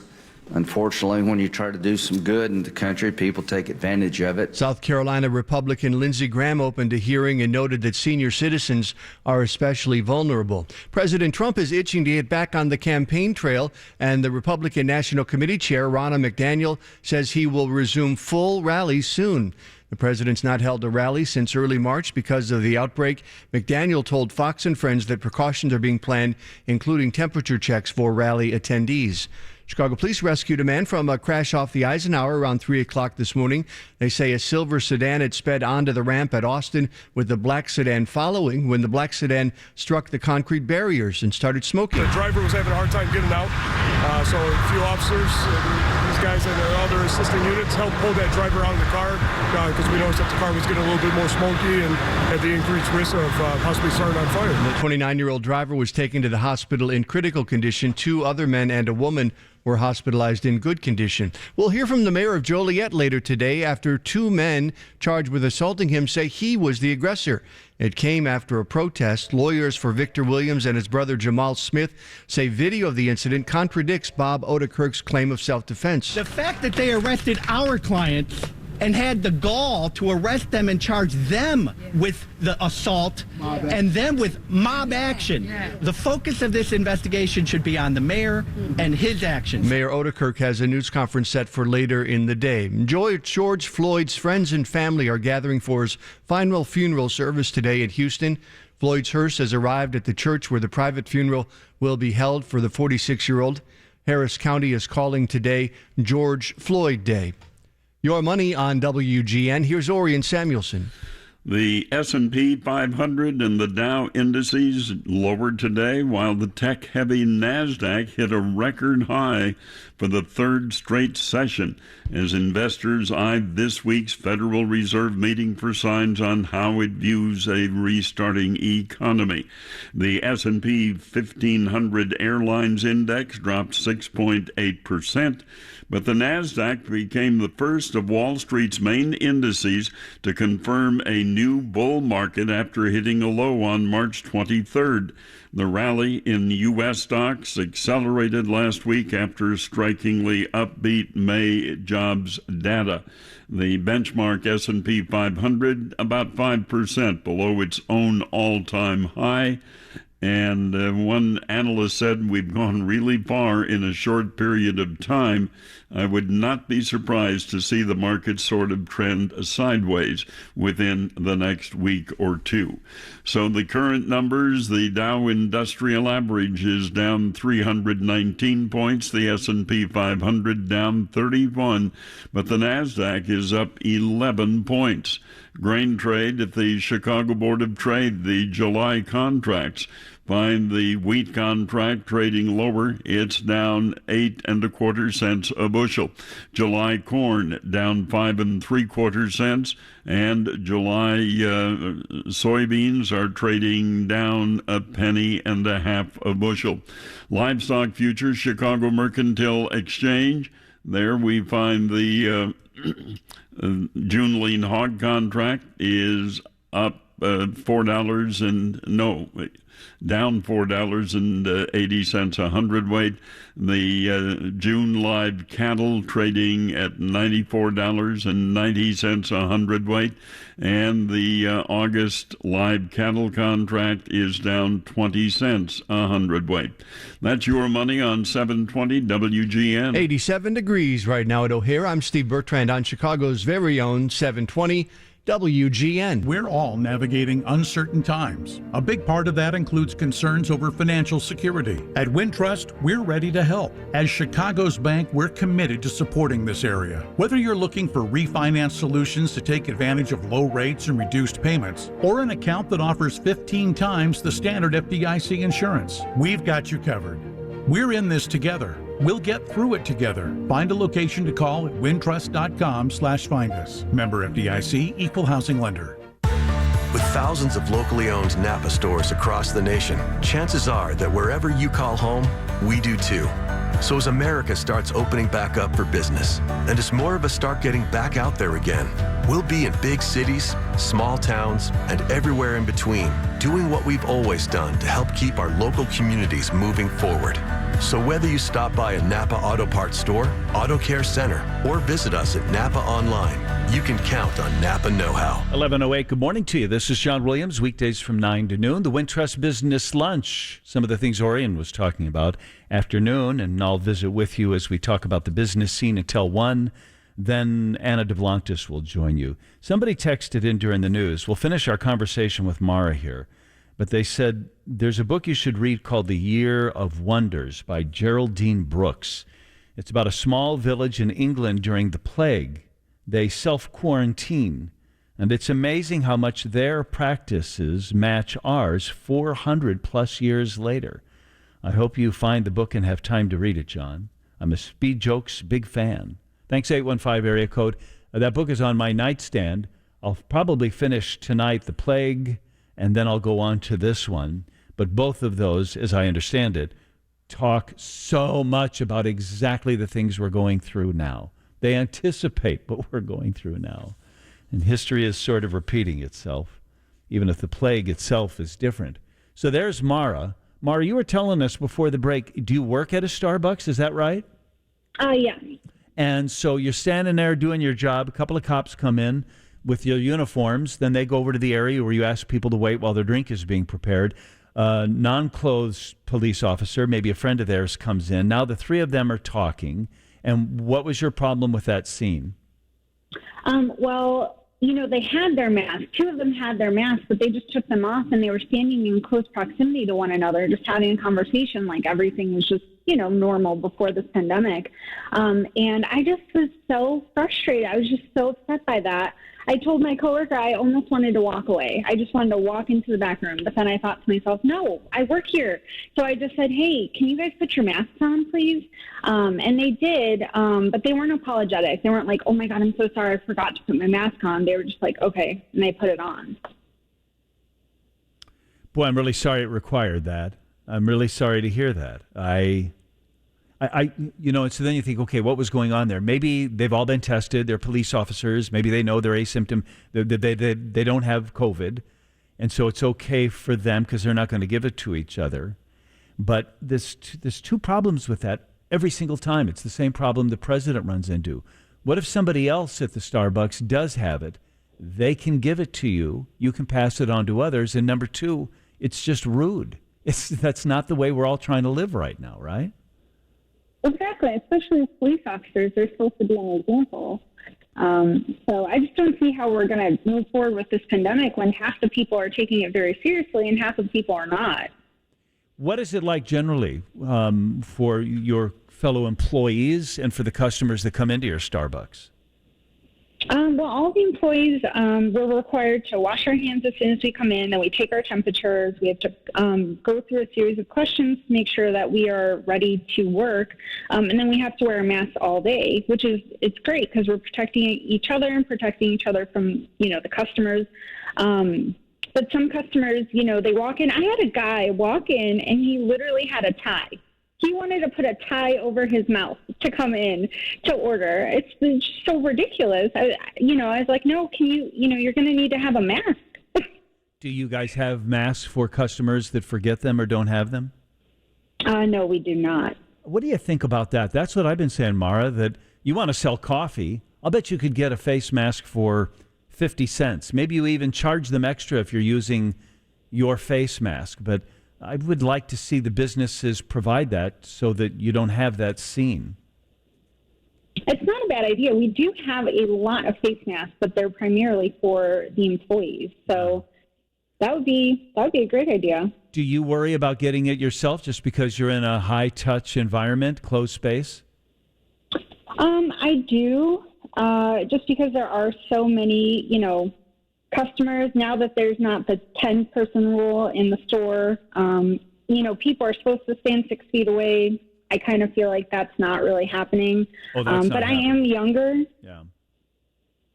Unfortunately, when you try to do some good in the country, people take advantage of it. South Carolina Republican Lindsey Graham opened a hearing and noted that senior citizens are especially vulnerable. President Trump is itching to get back on the campaign trail, and the Republican National Committee Chair, Ronna McDaniel, says he will resume full rallies soon. The president's not held a rally since early March because of the outbreak. McDaniel told Fox and Friends that precautions are being planned, including temperature checks for rally attendees. Chicago police rescued a man from a crash off the Eisenhower around 3 o'clock this morning. They say a silver sedan had sped onto the ramp at Austin with the black sedan following when the black sedan struck the concrete barriers and started smoking. The driver was having a hard time getting out, so a few officers, these guys and their other assisting units helped pull that driver out of the car because we noticed that the car was getting a little bit more smoky and had the increased risk of possibly starting on fire. The 29-year-old driver was taken to the hospital in critical condition. 2 other men and a woman were hospitalized in good condition. We'll hear from the mayor of Joliet later today after 2 men charged with assaulting him say he was the aggressor. It came after a protest. Lawyers for Victor Williams and his brother Jamal Smith say video of the incident contradicts Bob Odekirk's claim of self-defense. The fact that they arrested our clients and had the gall to arrest them and charge them with the assault and then with mob action. The focus of this investigation should be on the mayor and his actions. Mayor Odekirk has a news conference set for later in the day. George Floyd's friends and family are gathering for his final funeral service today in Houston. Floyd's hearse has arrived at the church where the private funeral will be held for the 46-year-old. Harris County is calling today George Floyd Day. Your money on WGN. Here's Orion Samuelson. The S&P 500 and the Dow indices lowered today, while the tech-heavy NASDAQ hit a record high for the 3rd straight session as investors eyed this week's Federal Reserve meeting for signs on how it views a restarting economy. The S&P 1500 Airlines Index dropped 6.8%. But the NASDAQ became the first of Wall Street's main indices to confirm a new bull market after hitting a low on March 23rd. The rally in U.S. stocks accelerated last week after strikingly upbeat May jobs data. The benchmark S&P 500 about 5% below its own all-time high. And one analyst said, we've gone really far in a short period of time. I would not be surprised to see the market sort of trend sideways within the next week or two. So the current numbers, the Dow Industrial Average is down 319 points, the S&P 500 down 31, but the NASDAQ is up 11 points. Grain trade at the Chicago Board of Trade, the July contracts find the wheat contract trading lower. It's down 8 1/4 cents a bushel. July corn down 5 3/4 cents, and July soybeans are trading down 1.5 pennies a bushel. Livestock futures, Chicago Mercantile Exchange. There we find the June lean hog contract is up down $4.80 a hundredweight. The June live cattle trading at $94.90 a hundredweight, and the August live cattle contract is down 20 cents a hundredweight. That's your money on 720 WGN. 87 degrees right now at O'Hare. I'm Steve Bertrand on Chicago's very own 720. WGN. We're all navigating uncertain times. A big part of that includes concerns over financial security. At Wintrust, we're ready to help. As Chicago's bank, we're committed to supporting this area. Whether you're looking for refinance solutions to take advantage of low rates and reduced payments, or an account that offers 15 times the standard FDIC insurance, we've got you covered. We're in this together. We'll get through it together. Find a location to call at wintrust.com/find us. Member FDIC, Equal Housing Lender. With thousands of locally owned Napa stores across the nation, chances are that wherever you call home, we do too. So as America starts opening back up for business, and as more of us start getting back out there again, we'll be in big cities, small towns, and everywhere in between, doing what we've always done to help keep our local communities moving forward. So whether you stop by a Napa Auto Parts store, Auto Care Center, or visit us at Napa Online, you can count on Napa know-how. 11:08, good morning to you. This is John Williams, weekdays from 9 to noon. The Wintrust Business Lunch, some of the things Orion was talking about, afternoon, and I'll visit with you as we talk about the business scene until 1. Then Anna Devlantis will join you. Somebody texted in during the news. We'll finish our conversation with Mara here. But they said there's a book you should read called The Year of Wonders by Geraldine Brooks. It's about a small village in England during the plague. They self-quarantine, and it's amazing how much their practices match ours 400 plus years later. I hope you find the book and have time to read it, John. I'm a Speed Jokes big fan. Thanks, 815 area code. That book is on my nightstand. I'll probably finish tonight The Plague, and then I'll go on to this one. But both of those, as I understand it, talk so much about exactly the things we're going through now. They anticipate what we're going through now. And history is sort of repeating itself, even if the plague itself is different. So there's Mara. Mara, you were telling us before the break, do you work at a Starbucks? Is that right? Yeah. And so you're standing there doing your job. A couple of cops come in with your uniforms. Then they go over to the area where you ask people to wait while their drink is being prepared. Non-clothed police officer, maybe a friend of theirs, comes in. Now the three of them are talking. And what was your problem with that scene? Well, they had their masks. Two of them had their masks, but they just took them off, and they were standing in close proximity to one another, just having a conversation like everything was just, normal before this pandemic. And I just was so frustrated. I was just so upset by that. I told my coworker I almost wanted to walk away. I just wanted to walk into the back room. But then I thought to myself, no, I work here. So I just said, hey, can you guys put your masks on, please? And they did, but they weren't apologetic. They weren't like, oh, my God, I'm so sorry, I forgot to put my mask on. They were just like, okay, and they put it on. Boy, I'm really sorry it required that. I'm really sorry to hear that. And so then you think, okay, what was going on there? Maybe they've all been tested. They're police officers. Maybe they know they're asymptom. They don't have COVID. And so it's okay for them because they're not going to give it to each other. But there's two problems with that every single time. It's the same problem the president runs into. What if somebody else at the Starbucks does have it? They can give it to you. You can pass it on to others. And number two, it's just rude. That's not the way we're all trying to live right now, right? Exactly, especially as police officers. They're supposed to be an example. So I just don't see how we're going to move forward with this pandemic when half the people are taking it very seriously and half the people are not. What is it like generally for your fellow employees and for the customers that come into your Starbucks? Well, all the employees, we're required to wash our hands as soon as we come in, and we take our temperatures. We have to go through a series of questions to make sure that we are ready to work. And then we have to wear a mask all day, which it's great because we're protecting each other and protecting each other from, the customers. But some customers, they walk in. I had a guy walk in, and he literally had a tie. He wanted to put a tie over his mouth to come in to order. It's so ridiculous. I was like, no, can you, you're going to need to have a mask. Do you guys have masks for customers that forget them or don't have them? No, we do not. What do you think about that? That's what I've been saying, Mara, that you want to sell coffee. I'll bet you could get a face mask for 50 cents. Maybe you even charge them extra if you're using your face mask. But I would like to see the businesses provide that so that you don't have that scene. It's not a bad idea. We do have a lot of face masks, but they're primarily for the employees. So that would be a great idea. Do you worry about getting it yourself just because you're in a high-touch environment, closed space? I do, just because there are so many, customers. Now that there's not the 10-person rule in the store, people are supposed to stand 6 feet away. I kind of feel like that's not really happening. But I am younger. Yeah.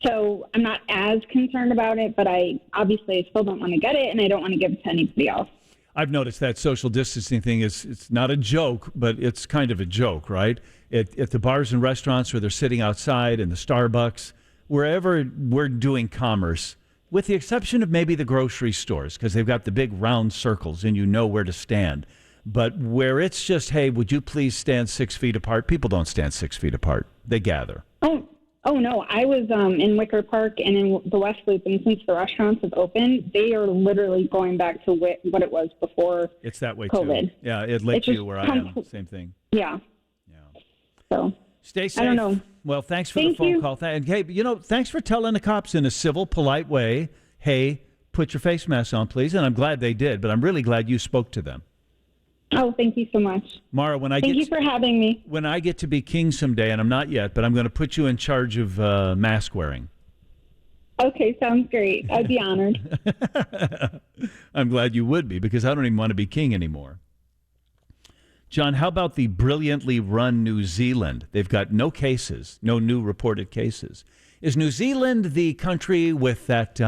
So I'm not as concerned about it, but I obviously still don't want to get it, and I don't want to give it to anybody else. I've noticed that social distancing thing it's not a joke, but it's kind of a joke, right? At the bars and restaurants where they're sitting outside, in the Starbucks, wherever we're doing commerce, with the exception of maybe the grocery stores, because they've got the big round circles and you know where to stand. But where it's just, hey, would you please stand 6 feet apart? People don't stand 6 feet apart. They gather. Oh no, I was in Wicker Park and in the West Loop, and since the restaurants have opened, they are literally going back to what it was before It's that way COVID. too. Yeah, at Lakeview where I am, same thing. Yeah. So stay safe. I don't know. Well, thanks for the phone call. And hey, thanks for telling the cops in a civil, polite way, hey, put your face mask on, please. And I'm glad they did, but I'm really glad you spoke to them. Oh, thank you so much. Mara, Thank you for having me. When I get to be king someday, and I'm not yet, but I'm going to put you in charge of mask wearing. Okay, sounds great. I'd be honored. I'm glad you would be, because I don't even want to be king anymore. John, how about the brilliantly run New Zealand? They've got no cases, no new reported cases. Is New Zealand the country with that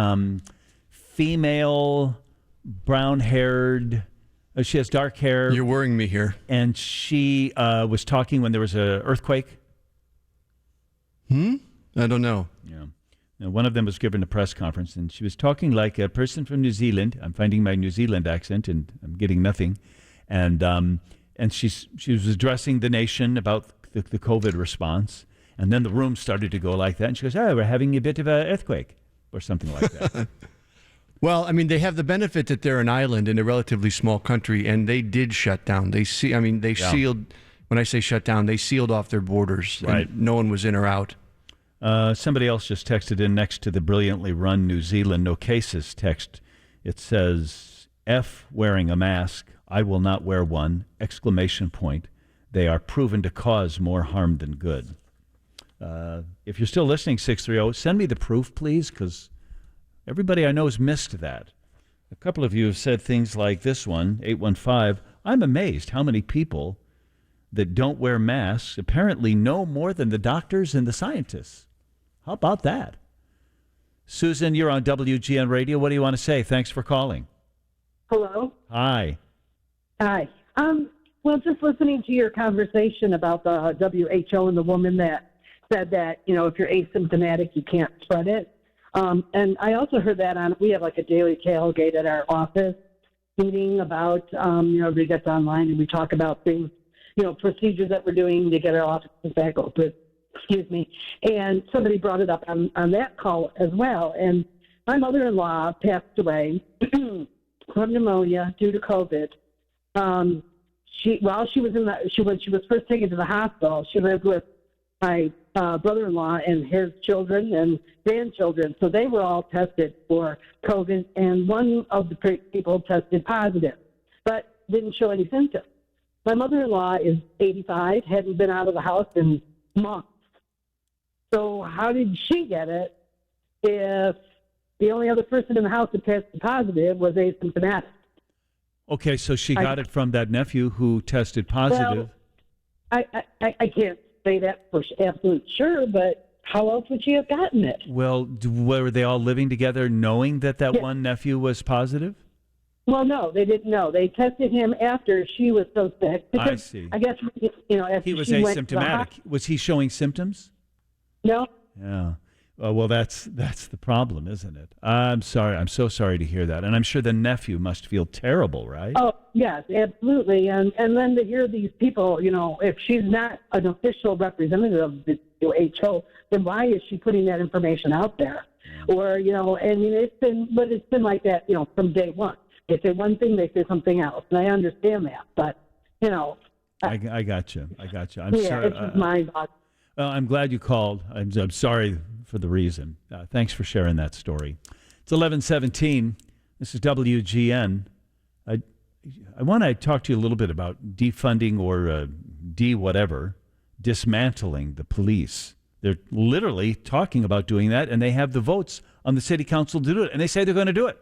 female, brown-haired... she has dark hair. You're worrying me here. And she was talking when there was an earthquake. I don't know. Yeah. Now, one of them was given a press conference, and she was talking like a person from New Zealand. I'm finding my New Zealand accent, and I'm getting nothing. And she was addressing the nation about the COVID response. And then the room started to go like that. And she goes, we're having a bit of an earthquake or something like that. Well, I mean, they have the benefit that they're an island in a relatively small country, and they did shut down. Sealed, when I say shut down, they sealed off their borders. Right. And no one was in or out. Somebody else just texted in next to the brilliantly run New Zealand no cases text. It says, F wearing a mask, I will not wear one, ! They are proven to cause more harm than good. If you're still listening, 630, send me the proof, please, because... everybody I know has missed that. A couple of you have said things like this one, 815, I'm amazed how many people that don't wear masks apparently know more than the doctors and the scientists. How about that? Susan, you're on WGN Radio. What do you want to say? Thanks for calling. Hello. Hi. Hi. Well, just listening to your conversation about the WHO and the woman that said that, if you're asymptomatic, you can't spread it. And I also heard that we have like a daily tailgate at our office meeting about, everybody gets online and we talk about things, procedures that we're doing to get our offices back open. Excuse me. And somebody brought it up on that call as well. And my mother-in-law passed away from pneumonia due to COVID. When she was first taken to the hospital, she lived with my brother-in-law and his children and grandchildren. So they were all tested for COVID, and one of the people tested positive, but didn't show any symptoms. My mother-in-law is 85, hadn't been out of the house in months. So how did she get it if the only other person in the house that tested positive was asymptomatic? Okay, so she got it from that nephew who tested positive. Well, I can't say that for absolute sure, but how else would she have gotten it? Well, were they all living together knowing that one nephew was positive? Well, no, they didn't know. They tested him after she was so sick. I see. I guess, after he was she went to the asymptomatic. Was he showing symptoms? No. Yeah. Well, that's the problem, isn't it? I'm sorry. I'm so sorry to hear that. And I'm sure the nephew must feel terrible, right? Oh, yes, absolutely. And then to hear these people, if she's not an official representative of the WHO, then why is she putting that information out there? Yeah. Or, it's been like that, from day one. They say one thing, they say something else. And I understand that. But, I got you. I'm sorry. sorry. It's just mind-boggling. I'm glad you called. I'm sorry for the reason. Thanks for sharing that story. It's 11:17. This is WGN. I want to talk to you a little bit about defunding or dismantling the police. They're literally talking about doing that, and they have the votes on the city council to do it, and they say they're going to do it.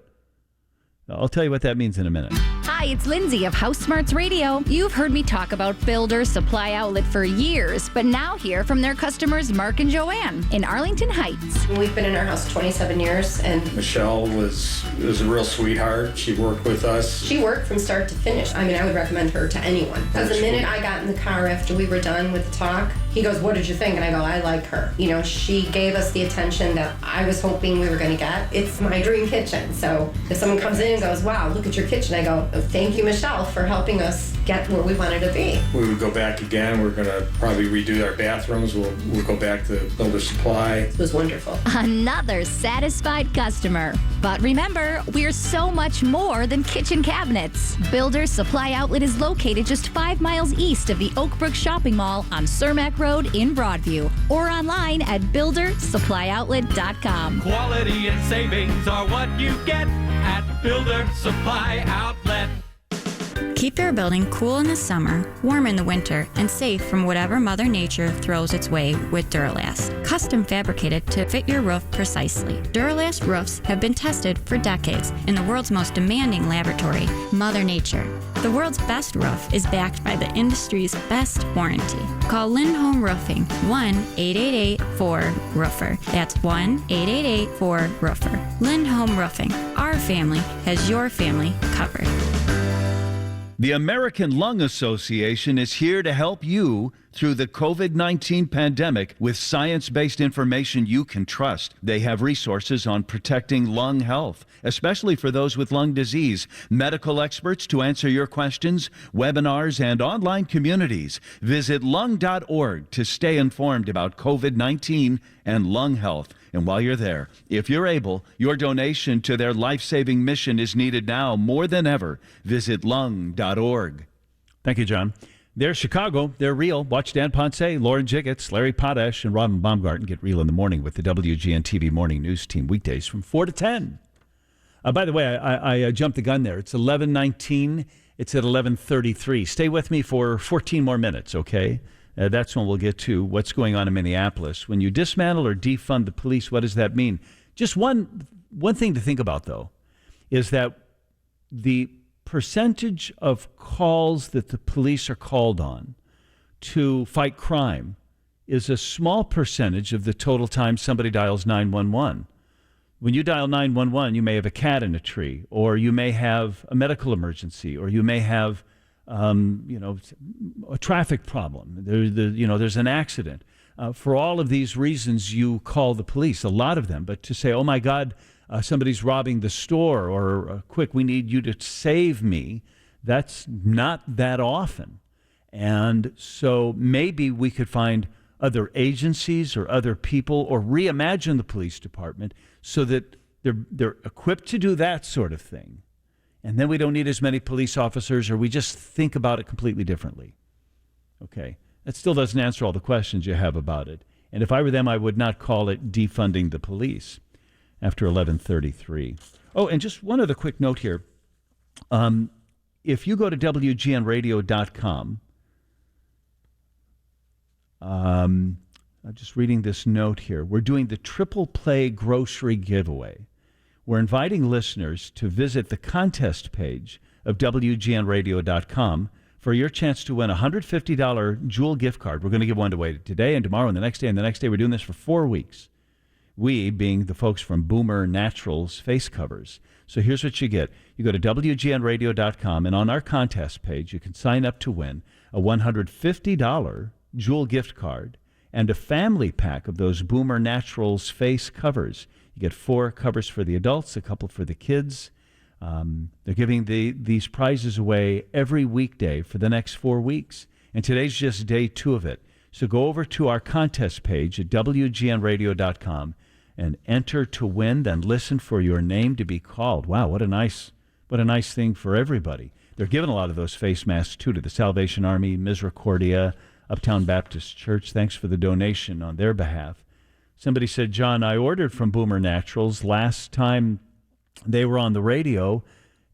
I'll tell you what that means in a minute. Hi, it's Lindsay of House Smarts Radio. You've heard me talk about Builder Supply Outlet for years, but now hear from their customers, Mark and Joanne in Arlington Heights. We've been in our house 27 years, and Michelle was a real sweetheart. She worked with us. She worked from start to finish. I mean, I would recommend her to anyone. Because the minute I got in the car after we were done with the talk, he goes, "What did you think?" And I go, "I like her." You know, she gave us the attention that I was hoping we were going to get. It's my dream kitchen. So if someone comes in and goes, "Wow, look at your kitchen," I go, "Oh, thank you, Michelle, for helping us get where we wanted to be." We would go back again. We're going to probably redo our bathrooms. We'll go back to Builder Supply. It was wonderful. Another satisfied customer. But remember, we're so much more than kitchen cabinets. Builder Supply Outlet is located just 5 miles east of the Oakbrook Shopping Mall on Cermak Road in Broadview, or online at buildersupplyoutlet.com. Quality and savings are what you get at Builder Supply Outlet. Keep your building cool in the summer, warm in the winter, and safe from whatever Mother Nature throws its way with Duralast. Custom fabricated to fit your roof precisely. Duralast roofs have been tested for decades in the world's most demanding laboratory, Mother Nature. The world's best roof is backed by the industry's best warranty. Call Lindholm Roofing, 1-888-4-ROOFER. That's 1-888-4-ROOFER. Lindholm Roofing. Our family has your family covered. The American Lung Association is here to help you through the COVID-19 pandemic with science-based information you can trust. They have resources on protecting lung health, especially for those with lung disease, medical experts to answer your questions, webinars, and online communities. Visit lung.org to stay informed about COVID-19 and lung health. And while you're there, if you're able, your donation to their life-saving mission is needed now more than ever. Visit lung.org. Thank you, John. They're Chicago. They're real. Watch Dan Ponce, Lauren Jiggets, Larry Potash, and Robin Baumgarten get real in the morning with the WGN TV Morning News Team weekdays from 4 to 10. By the way, I jumped the gun there. It's 11:19. It's at 11:33. Stay with me for 14 more minutes, okay? That's when we'll get to what's going on in Minneapolis. When you dismantle or defund the police, what does that mean? Just one thing to think about, though, is that the percentage of calls that the police are called on to fight crime is a small percentage of the total time somebody dials 911. When you dial 911, you may have a cat in a tree, or you may have a medical emergency, or you may have a traffic problem. There's an accident. For all of these reasons, you call the police, a lot of them. But to say, oh, my God, somebody's robbing the store, or quick, we need you to save me, that's not that often. And so maybe we could find other agencies or other people, or reimagine the police department so that they're equipped to do that sort of thing. And then we don't need as many police officers, or we just think about it completely differently. Okay, that still doesn't answer all the questions you have about it. And if I were them, I would not call it defunding the police after 11:33. Oh, and just one other quick note here. If you go to WGNradio.com, I'm just reading this note here. We're doing the Triple Play Grocery Giveaway. We're inviting listeners to visit the contest page of WGNradio.com for your chance to win a $150 Jewel gift card. We're going to give one away today and tomorrow and the next day and the next day. We're doing this for 4 weeks. We being the folks from Boomer Naturals face covers. So here's what you get. You go to WGNradio.com, and on our contest page, you can sign up to win a $150 Jewel gift card and a family pack of those Boomer Naturals face covers. You get 4 covers for the adults, a couple for the kids. They're giving these prizes away every weekday for the next 4 weeks. And today's just day 2 of it. So go over to our contest page at WGNradio.com and enter to win, then listen for your name to be called. Wow, what a nice thing for everybody. They're giving a lot of those face masks, too, to the Salvation Army, Misericordia, Uptown Baptist Church. Thanks for the donation on their behalf. Somebody said, John, I ordered from Boomer Naturals last time they were on the radio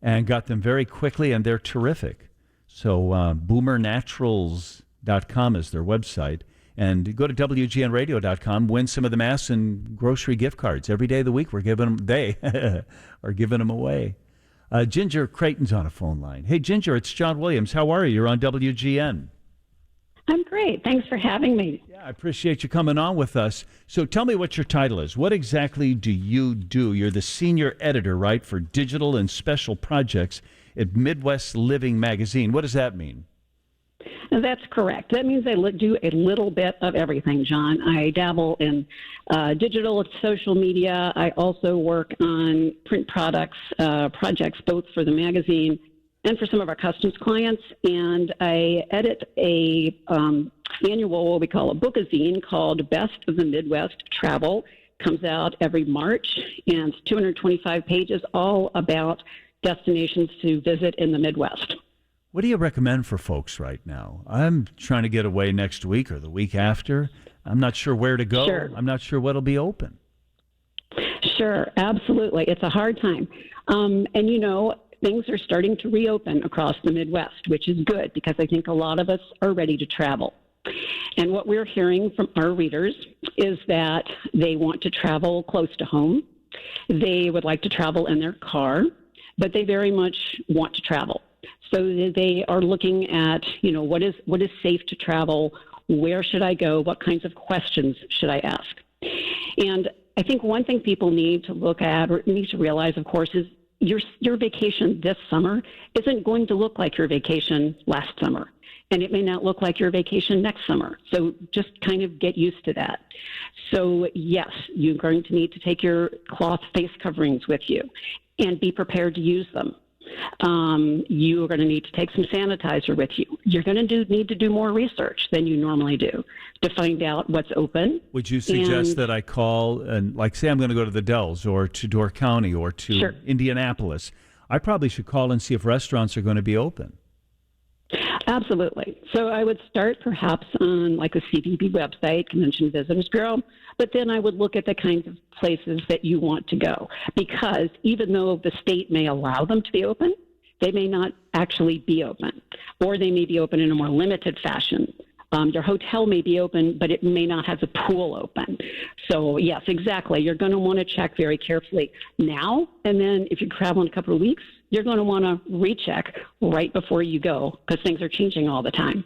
and got them very quickly, and they're terrific. So boomernaturals.com is their website. And go to WGNradio.com, win some of the Mass and grocery gift cards. Every day of the week, we're giving them, they are giving them away. Ginger Creighton's on a phone line. Hey, Ginger, it's John Williams. How are you? You're on WGN. I'm great. Thanks for having me. Yeah, I appreciate you coming on with us. So tell me what your title is. What exactly do you do? You're the senior editor, right, for digital and special projects at Midwest Living Magazine. What does that mean? That's correct. That means I do a little bit of everything, John. I dabble in digital and social media. I also work on print projects, both for the magazine and for some of our customs clients. And I edit a annual, what we call a bookazine called Best of the Midwest Travel. Comes out every March, and it's 225 pages, all about destinations to visit in the Midwest. What do you recommend for folks right now? I'm trying to get away next week or the week after. I'm not sure where to go. Sure. I'm not sure what'll be open. Sure, absolutely. It's a hard time. And, things are starting to reopen across the Midwest, which is good because I think a lot of us are ready to travel. And what we're hearing from our readers is that they want to travel close to home. They would like to travel in their car, but they very much want to travel. So they are looking at, what is safe to travel? Where should I go? What kinds of questions should I ask? And I think one thing people need to look at or need to realize, of course, is your vacation this summer isn't going to look like your vacation last summer. And it may not look like your vacation next summer. So just kind of get used to that. So yes, you're going to need to take your cloth face coverings with you and be prepared to use them. You are going to need to take some sanitizer with you. You're going to need to do more research than you normally do to find out what's open. Would you suggest that I call and, say I'm going to go to the Dells or to Door County or to Sure. Indianapolis? I probably should call and see if restaurants are going to be open. Absolutely. So I would start perhaps on a CVB website, Convention Visitors Bureau, but then I would look at the kinds of places that you want to go, because even though the state may allow them to be open, they may not actually be open, or they may be open in a more limited fashion. Your hotel may be open, but it may not have the pool open. So yes, exactly. You're going to want to check very carefully now, and then if you travel in a couple of weeks, you're going to want to recheck right before you go because things are changing all the time.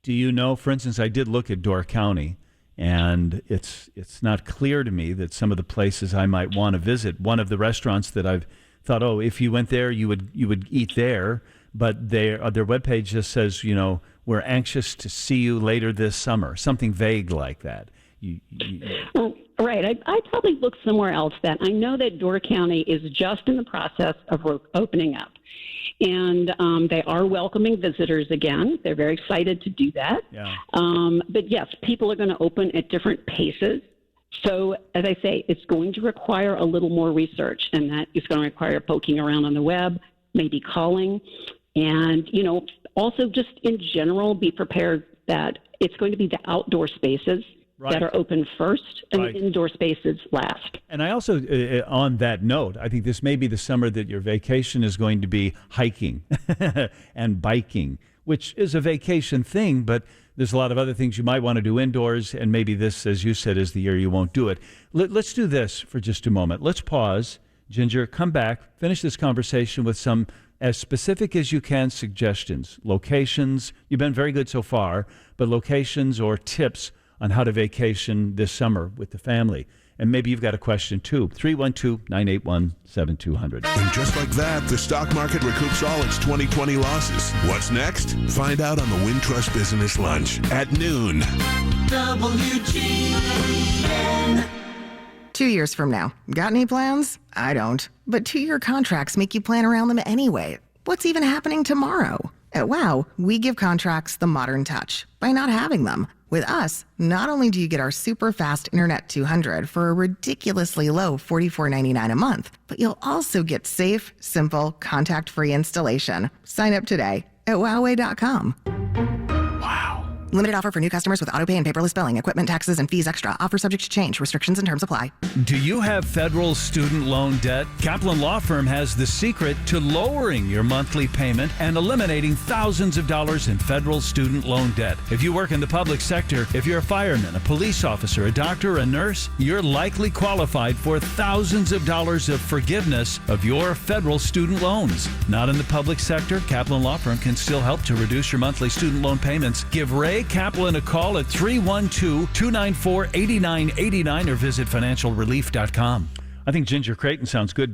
Do you know, for instance, I did look at Door County, and it's not clear to me that some of the places I might want to visit. One of the restaurants that I've thought, if you went there, you would eat there, but their webpage just says, we're anxious to see you later this summer, something vague like that. Well, right. I'd probably look somewhere else then. I know that Door County is just in the process of opening up. And they are welcoming visitors again. They're very excited to do that. Yeah. But yes, people are going to open at different paces. So, as I say, it's going to require a little more research, and that is going to require poking around on the web, maybe calling, and, also just in general, be prepared that it's going to be the outdoor spaces that are open first and the indoor spaces last. And I also, on that note, I think this may be the summer that your vacation is going to be hiking and biking, which is a vacation thing, but there's a lot of other things you might want to do indoors, and maybe this, as you said, is the year you won't do it. Let's do this for just a moment. Let's pause. Ginger, come back, finish this conversation with some, as specific as you can, suggestions, locations. You've been very good so far, but locations or tips on how to vacation this summer with the family. And maybe you've got a question too. 312-981-7200. And just like that, the stock market recoups all its 2020 losses. What's next? Find out on the Wintrust Business Lunch at noon. WGN. 2 years from now. Got any plans? I don't. But 2-year contracts make you plan around them anyway. What's even happening tomorrow? At WOW, we give contracts the modern touch by not having them. With us, not only do you get our super fast Internet 200 for a ridiculously low $44.99 a month, but you'll also get safe, simple, contact-free installation. Sign up today at Wowway.com. Wow. Limited offer for new customers with autopay and paperless billing. Equipment, taxes, and fees extra. Offer subject to change. Restrictions and terms apply. Do you have federal student loan debt? Kaplan Law Firm has the secret to lowering your monthly payment and eliminating thousands of dollars in federal student loan debt. If you work in the public sector, if you're a fireman, a police officer, a doctor, a nurse, you're likely qualified for thousands of dollars of forgiveness of your federal student loans. Not in the public sector? Kaplan Law Firm can still help to reduce your monthly student loan payments. Give Ray Kaplan a call at 312-294-8989 or visit financialrelief.com. I think Ginger Creighton sounds good.